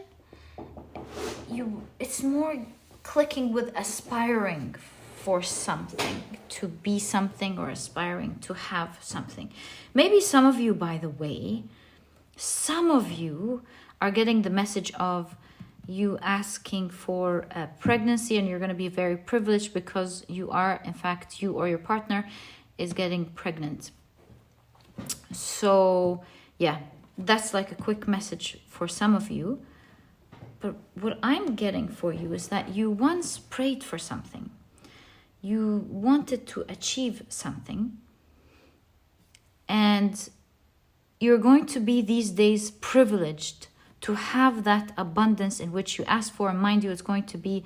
It's more clicking with aspiring for something, to be something, or aspiring to have something. Maybe some of you, by the way, some of you are getting the message of you asking for a pregnancy, and you're going to be very privileged because you are, in fact, you or your partner is getting pregnant. So yeah, that's like a quick message for some of you. But what I'm getting for you is that you once prayed for something. You wanted to achieve something. And you're going to be these days privileged to have that abundance in which you asked for. And mind you, it's going to be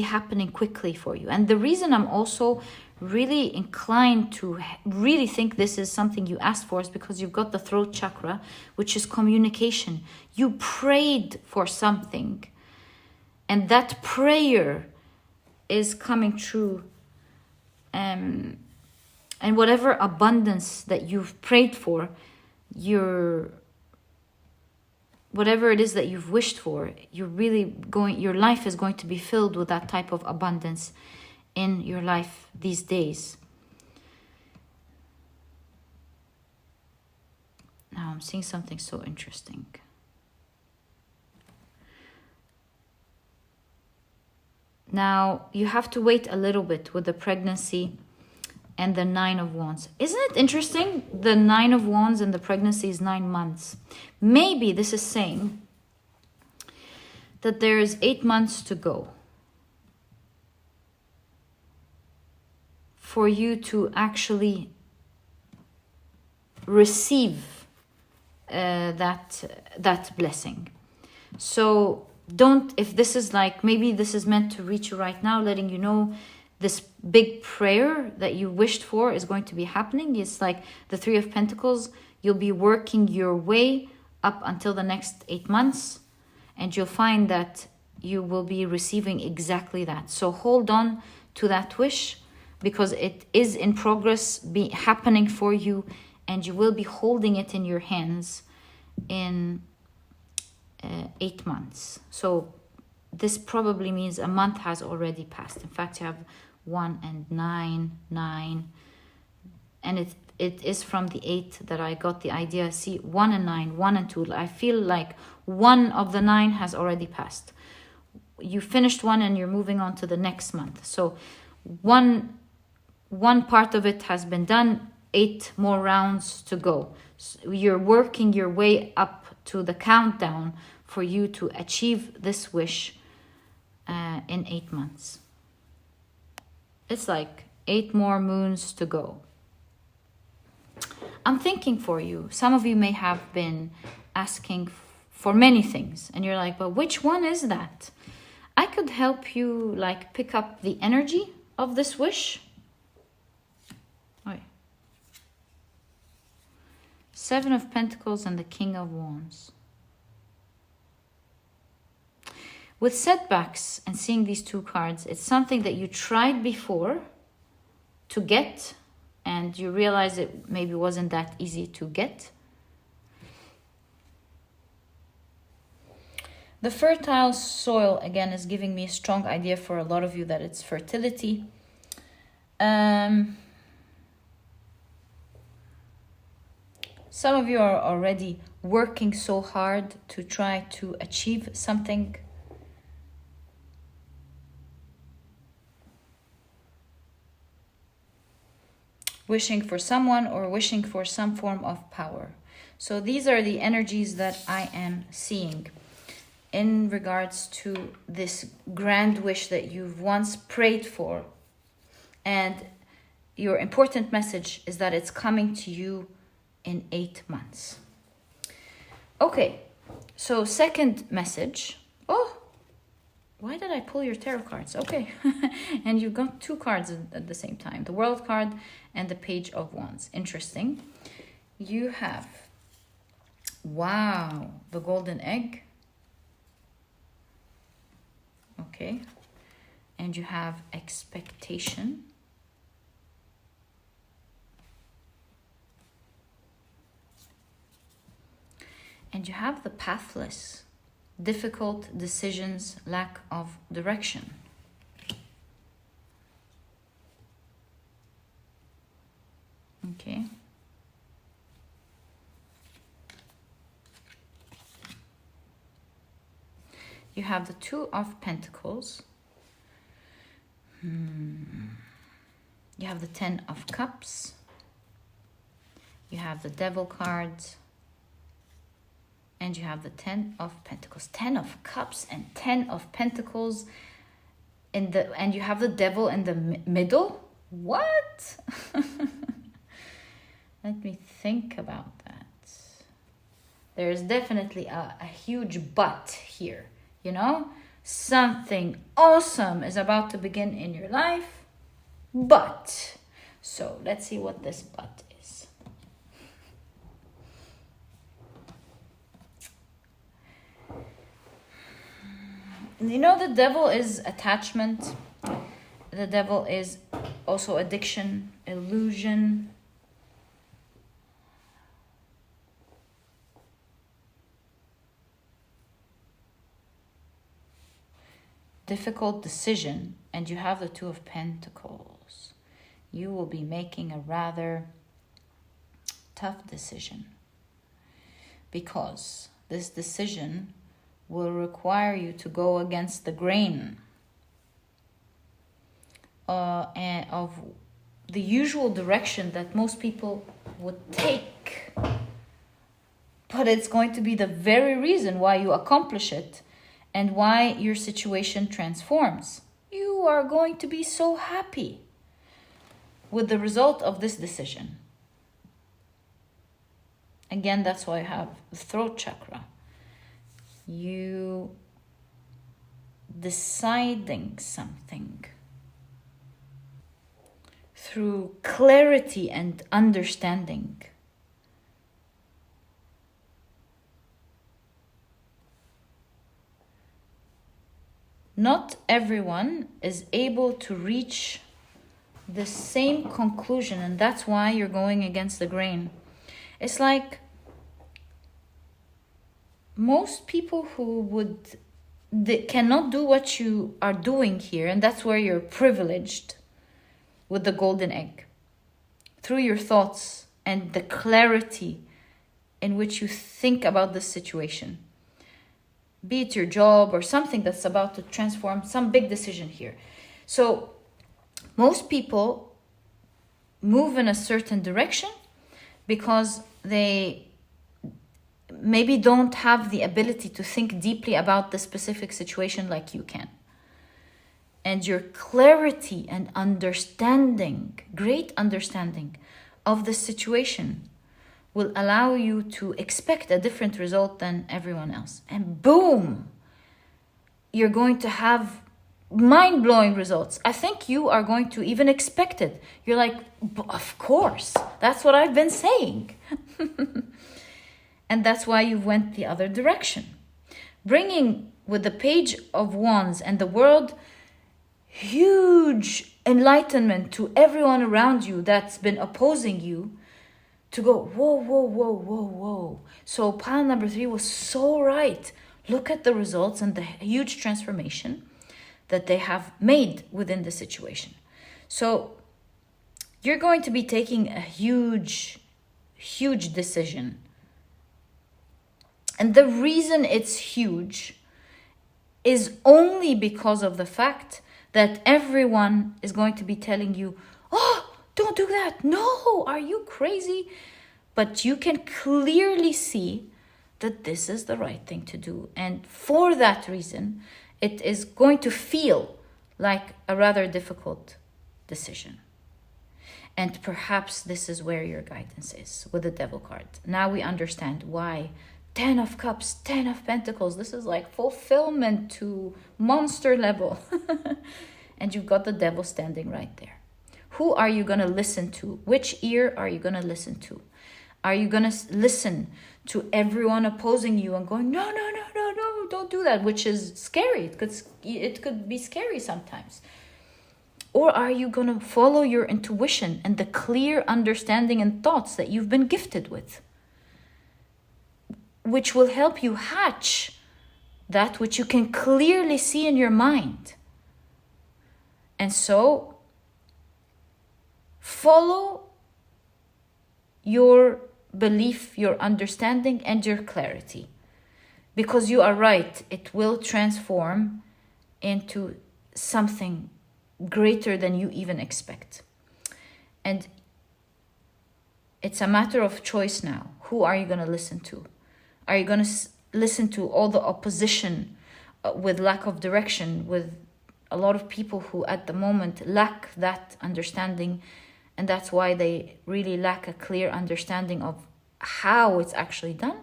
happening quickly for you. And the reason I'm also really inclined to really think this is something you asked for is because you've got the throat chakra, which is communication. You prayed for something, and that prayer is coming true. And whatever abundance that you've prayed for, whatever it is that you've wished for, your life is going to be filled with that type of abundance in your life these days. Now I'm seeing something so interesting. Now you have to wait a little bit with the pregnancy and the 9 of Wands. Isn't it interesting? The 9 of Wands and the pregnancy is 9 months. Maybe this is saying that there is 8 months to go for you to actually receive that blessing. So if this is like, maybe this is meant to reach you right now, letting you know this big prayer that you wished for is going to be happening. It's like the 3 of Pentacles. You'll be working your way up until the next 8 months, and you'll find that you will be receiving exactly that. So hold on to that wish, because it is in progress, happening for you, and you will be holding it in your hands in 8 months. So this probably means a month has already passed. In fact, you have 1 and 9, and it is from the 8 that I got the idea. See, 1 and 9, 1 and 2. I feel like 1 of the 9 has already passed. You finished 1 and you're moving on to the next month. So one part of it has been done, 8 more rounds to go. So you're working your way up to the countdown for you to achieve this wish in 8 months. It's like 8 more moons to go. I'm thinking for you, some of you may have been asking for many things, and you're like, but which one is that? I could help you like pick up the energy of this wish. 7 of Pentacles and the King of Wands. With setbacks and seeing these 2 cards, it's something that you tried before to get, and you realize it maybe wasn't that easy to get. The fertile soil, again, is giving me a strong idea for a lot of you that it's fertility. Some of you are already working so hard to try to achieve something. Wishing for someone or wishing for some form of power. So these are the energies that I am seeing in regards to this grand wish that you've once prayed for. And your important message is that it's coming to you in 8 months. Okay, so second message. Oh, why did I pull your tarot cards? Okay, and you got 2 cards at the same time. The World card and the Page of Wands. Interesting. You have, wow, the Golden Egg. Okay, and you have Expectation. And you have the pathless, difficult decisions, lack of direction. Okay. You have the Two of Pentacles. You have the Ten of Cups. You have the Devil cards. And you have the Ten of Pentacles. 10 of Cups and 10 of Pentacles. And you have the Devil in the middle. What? Let me think about that. There's definitely a huge but here. You know, something awesome is about to begin in your life, but. So let's see what this but is. You know, the Devil is attachment. The Devil is also addiction, illusion. Difficult decision, and you have the Two of Pentacles. You will be making a rather tough decision, because this decision will require you to go against the grain and of the usual direction that most people would take. But it's going to be the very reason why you accomplish it and why your situation transforms. You are going to be so happy with the result of this decision. Again, that's why I have the throat chakra. You deciding something through clarity and understanding. Not everyone is able to reach the same conclusion, and that's why you're going against the grain. It's like most people who they cannot do what you are doing here, and that's where you're privileged with the golden egg. Through your thoughts and the clarity in which you think about this situation. Be it your job or something that's about to transform, some big decision here. So most people move in a certain direction because they maybe don't have the ability to think deeply about the specific situation like you can. And your clarity and understanding, great understanding of the situation will allow you to expect a different result than everyone else. And boom, you're going to have mind-blowing results. I think you are going to even expect it. You're like, of course, that's what I've been saying. And that's why you went the other direction. Bringing with the Page of Wands and the World, huge enlightenment to everyone around you that's been opposing you, to go, whoa, whoa, whoa, whoa, whoa. So pile number 3 was so right. Look at the results and the huge transformation that they have made within the situation. So you're going to be taking a huge, huge decision. And the reason it's huge is only because of the fact that everyone is going to be telling you, oh, don't do that. No, are you crazy? But you can clearly see that this is the right thing to do. And for that reason, it is going to feel like a rather difficult decision. And perhaps this is where your guidance is with the Devil card. Now we understand why 10 of Cups, 10 of Pentacles. This is like fulfillment to monster level. And you've got the Devil standing right there. Who are you going to listen to? Which ear are you going to listen to? Are you going to listen to everyone opposing you and going, no, no, no, no, no, don't do that, which is scary. It could be scary sometimes. Or are you going to follow your intuition and the clear understanding and thoughts that you've been gifted with? which will help you hatch that which you can clearly see in your mind. And so, follow your belief, your understanding, and your clarity. Because you are right, it will transform into something greater than you even expect. And it's a matter of choice now. Who are you going to listen to? Are you going to listen to all the opposition with lack of direction, with a lot of people who at the moment lack that understanding, and that's why they really lack a clear understanding of how it's actually done?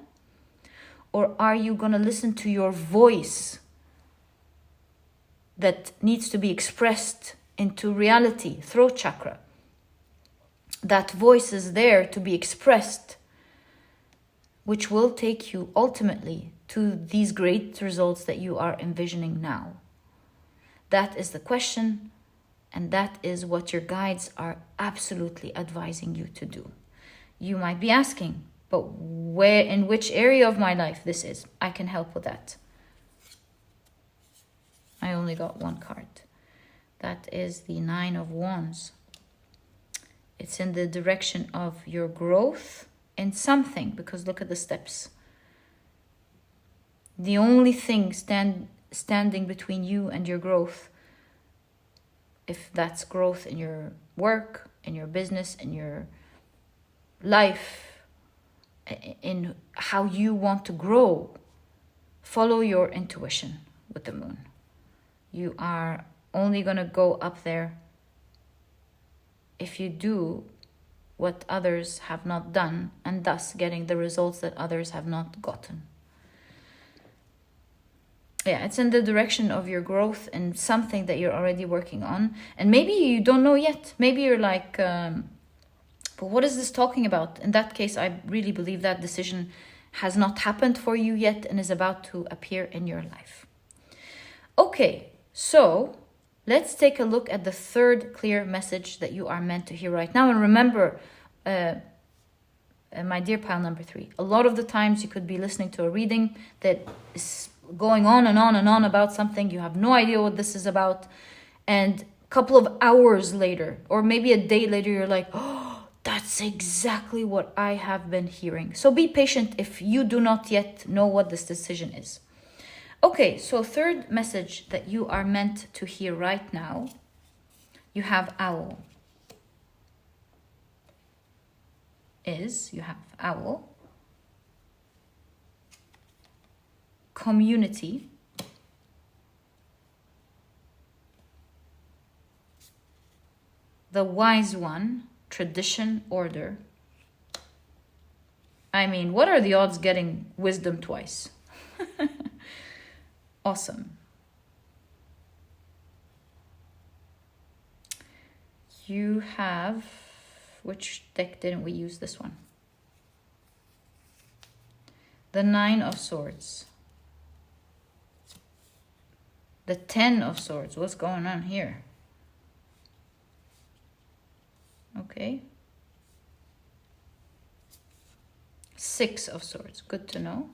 Or are you going to listen to your voice that needs to be expressed into reality, throat chakra? That voice is there to be expressed, which will take you ultimately to these great results that you are envisioning now. That is the question, and that is what your guides are absolutely advising you to do. You might be asking, but where, in which area of my life this is? I can help with that. I only got one card. That is the Nine of Wands. It's in the direction of your growth in something, because look at the steps. The only thing standing between you and your growth, if that's growth in your work, in your business, in your life, in how you want to grow, follow your intuition with the moon. You are only going to go up there if you do what others have not done, and thus getting the results that others have not gotten. Yeah, it's in the direction of your growth in something that you're already working on. And maybe you don't know yet. Maybe you're like, but what is this talking about? In that case, I really believe that decision has not happened for you yet and is about to appear in your life. Okay, so let's take a look at the third clear message that you are meant to hear right now. And remember, my dear pile number 3, a lot of the times you could be listening to a reading that is going on and on and on about something. You have no idea what this is about. And a couple of hours later, or maybe a day later, you're like, oh, that's exactly what I have been hearing. So be patient if you do not yet know what this decision is. Okay, so third message that you are meant to hear right now, you have Owl. You have Owl, Community, the Wise One, Tradition, Order. I mean, what are the odds getting wisdom twice? Awesome. You have, which deck didn't we use? This one. The Nine of Swords. The Ten of Swords. What's going on here? Okay. Six of Swords. Good to know.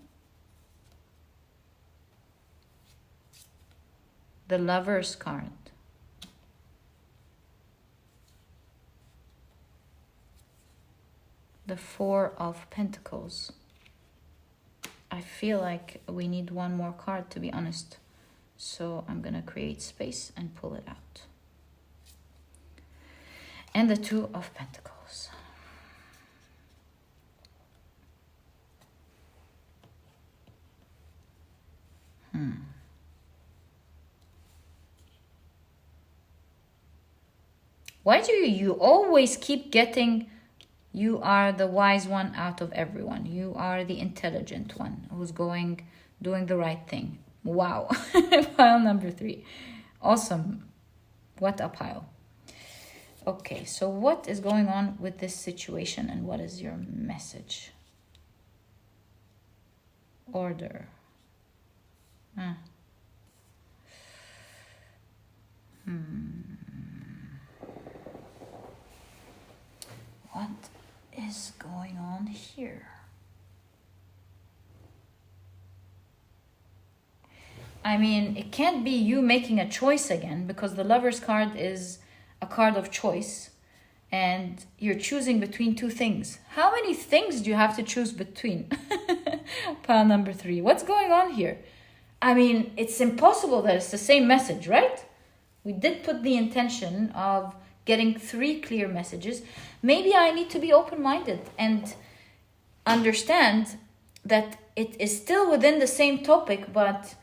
The Lover's card. The Four of Pentacles. I feel like we need one more card, to be honest. So I'm going to create space and pull it out. And the Two of Pentacles. Why do you always keep getting, you are the wise one out of everyone. You are the intelligent one who's doing the right thing. Wow. Pile number 3. Awesome. What a pile. Okay, so what is going on with this situation and what is your message? Order. What is going on here? I mean, it can't be you making a choice again, because the Lover's card is a card of choice. And you're choosing between two things. How many things do you have to choose between? Pile number 3. What's going on here? I mean, it's impossible that it's the same message, right? We did put the intention of getting 3 clear messages. Maybe I need to be open-minded and understand that it is still within the same topic, but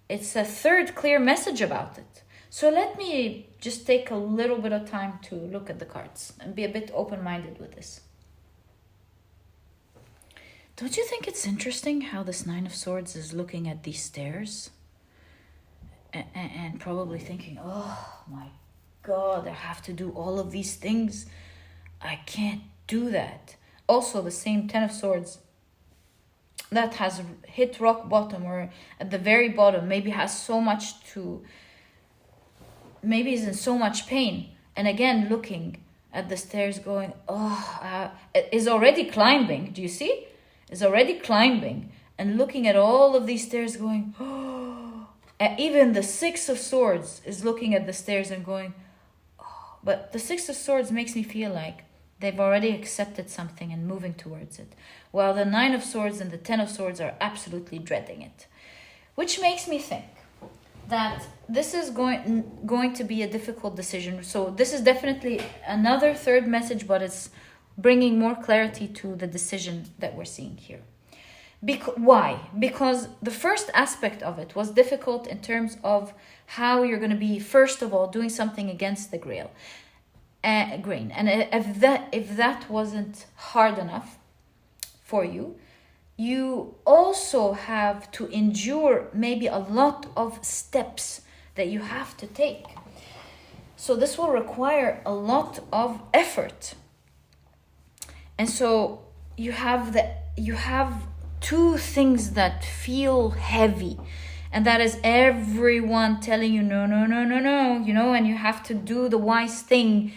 it's a 3rd clear message about it. So let me just take a little bit of time to look at the cards and be a bit open-minded with this. Don't you think it's interesting how this 9 of Swords is looking at these stairs and probably thinking, oh my God, I have to do all of these things. I can't do that. Also, the same 10 of Swords that has hit rock bottom, or at the very bottom, maybe has so much to... maybe is in so much pain, and again looking at the stairs going, is already climbing. Do you see? Is already climbing and looking at all of these stairs going, oh. Even the 6 of Swords is looking at the stairs and going, oh. But the 6 of Swords makes me feel like they've already accepted something and moving towards it, while the 9 of Swords and the 10 of Swords are absolutely dreading it, which makes me think that this is going to be a difficult decision. So this is definitely another 3rd message, but it's bringing more clarity to the decision that we're seeing here. Why? Because the first aspect of it was difficult in terms of how you're going to be, first of all, doing something against the grain. And if that wasn't hard enough for you, you also have to endure maybe a lot of steps that you have to take. So this will require a lot of effort. And so you have 2 things that feel heavy. And that is everyone telling you, no, and you have to do the wise thing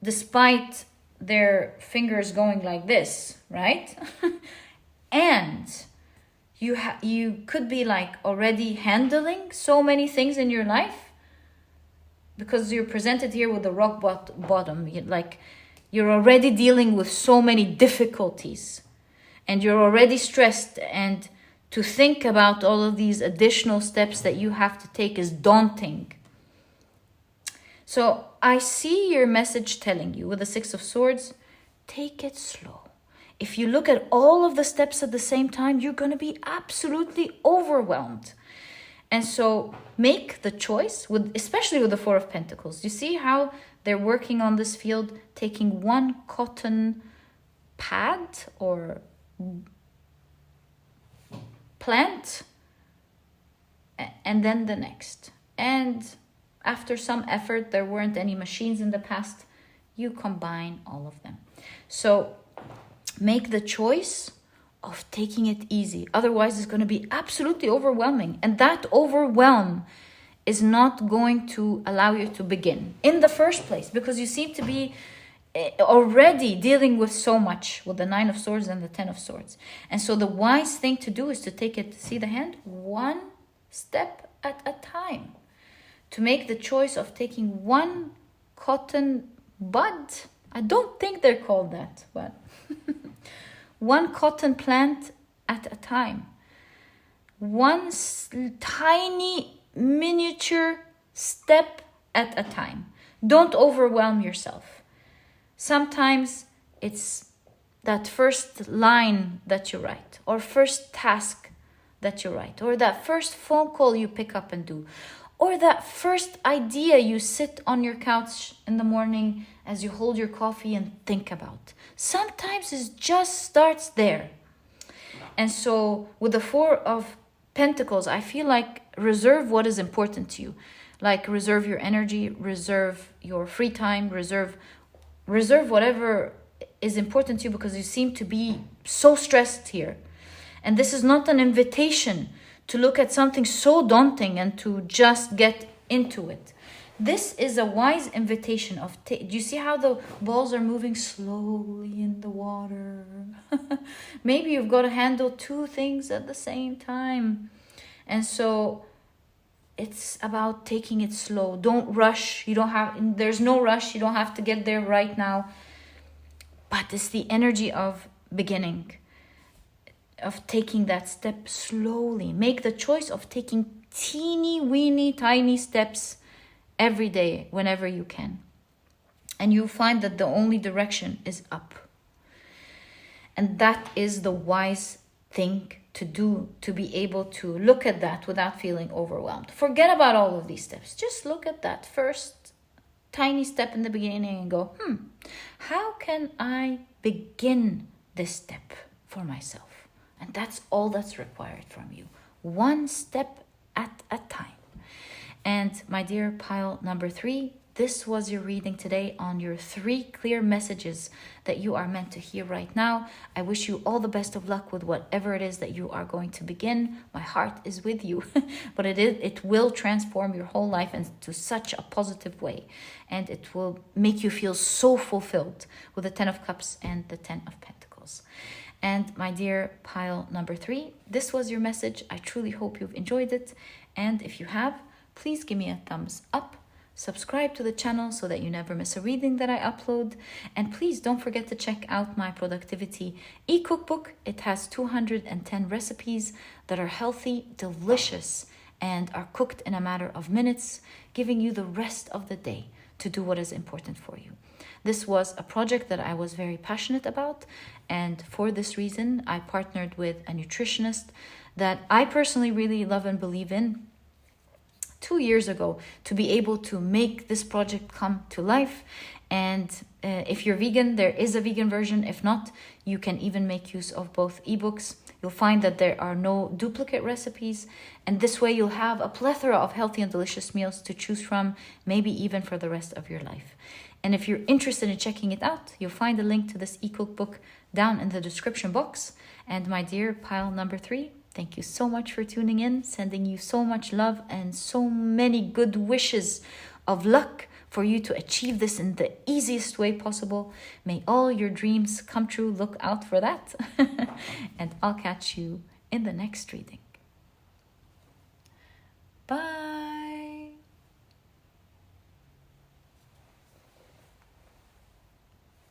despite their fingers going like this, right? And you could be like already handling so many things in your life, because you're presented here with the rock bottom. Like you're already dealing with so many difficulties and you're already stressed, and to think about all of these additional steps that you have to take is daunting. So I see your message telling you with the 6 of Swords, take it slow. If you look at all of the steps at the same time, you're going to be absolutely overwhelmed. And so make the choice, especially with the 4 of Pentacles. You see how they're working on this field, taking one cotton pad or plant, and then the next. And after some effort, there weren't any machines in the past, you combine all of them. So make the choice of taking it easy. Otherwise, it's going to be absolutely overwhelming. And that overwhelm is not going to allow you to begin in the first place, because you seem to be already dealing with so much with the 9 of Swords and the 10 of Swords. And so the wise thing to do is to take it, see the hand, one step at a time. To make the choice of taking one cotton bud. I don't think they're called that, but one cotton plant at a time. One tiny miniature step at a time. Don't overwhelm yourself. Sometimes it's that first line that you write, or first task that you write, or that first phone call you pick up and do, or that first idea you sit on your couch in the morning as you hold your coffee and think about. Sometimes it just starts there. And so with the 4 of Pentacles, I feel like reserve what is important to you. Like reserve your energy, reserve your free time, reserve whatever is important to you, because you seem to be so stressed here. And this is not an invitation to look at something so daunting and to just get into it. This is a wise invitation of, do you see how the balls are moving slowly in the water? Maybe you've got to handle 2 things at the same time. And so it's about taking it slow. Don't rush. There's no rush. You don't have to get there right now. But it's the energy of beginning, of taking that step slowly. Make the choice of taking teeny weeny tiny steps every day whenever you can. And you'll find that the only direction is up. And that is the wise thing to do, to be able to look at that without feeling overwhelmed. Forget about all of these steps. Just look at that first tiny step in the beginning and go, how can I begin this step for myself? And that's all that's required from you. One step at a time. And my dear pile number 3, this was your reading today on your 3 clear messages that you are meant to hear right now. I wish you all the best of luck with whatever it is that you are going to begin. My heart is with you, but it will transform your whole life into such a positive way. And it will make you feel so fulfilled with the 10 of Cups and the 10 of Pentacles. And my dear pile number 3, this was your message. I truly hope you've enjoyed it. And if you have, please give me a thumbs up. Subscribe to the channel so that you never miss a reading that I upload. And please don't forget to check out my productivity e-cookbook. It has 210 recipes that are healthy, delicious, and are cooked in a matter of minutes, giving you the rest of the day to do what is important for you. This was a project that I was very passionate about. And for this reason, I partnered with a nutritionist that I personally really love and believe in 2 years ago, to be able to make this project come to life. And if you're vegan, there is a vegan version. If not, you can even make use of both ebooks. You'll find that there are no duplicate recipes, and this way you'll have a plethora of healthy and delicious meals to choose from, maybe even for the rest of your life. And if you're interested in checking it out, you'll find a link to this e-cookbook down in the description box. And my dear pile number 3, thank you so much for tuning in, sending you so much love and so many good wishes of luck for you to achieve this in the easiest way possible. May all your dreams come true. Look out for that. And I'll catch you in the next reading. Bye.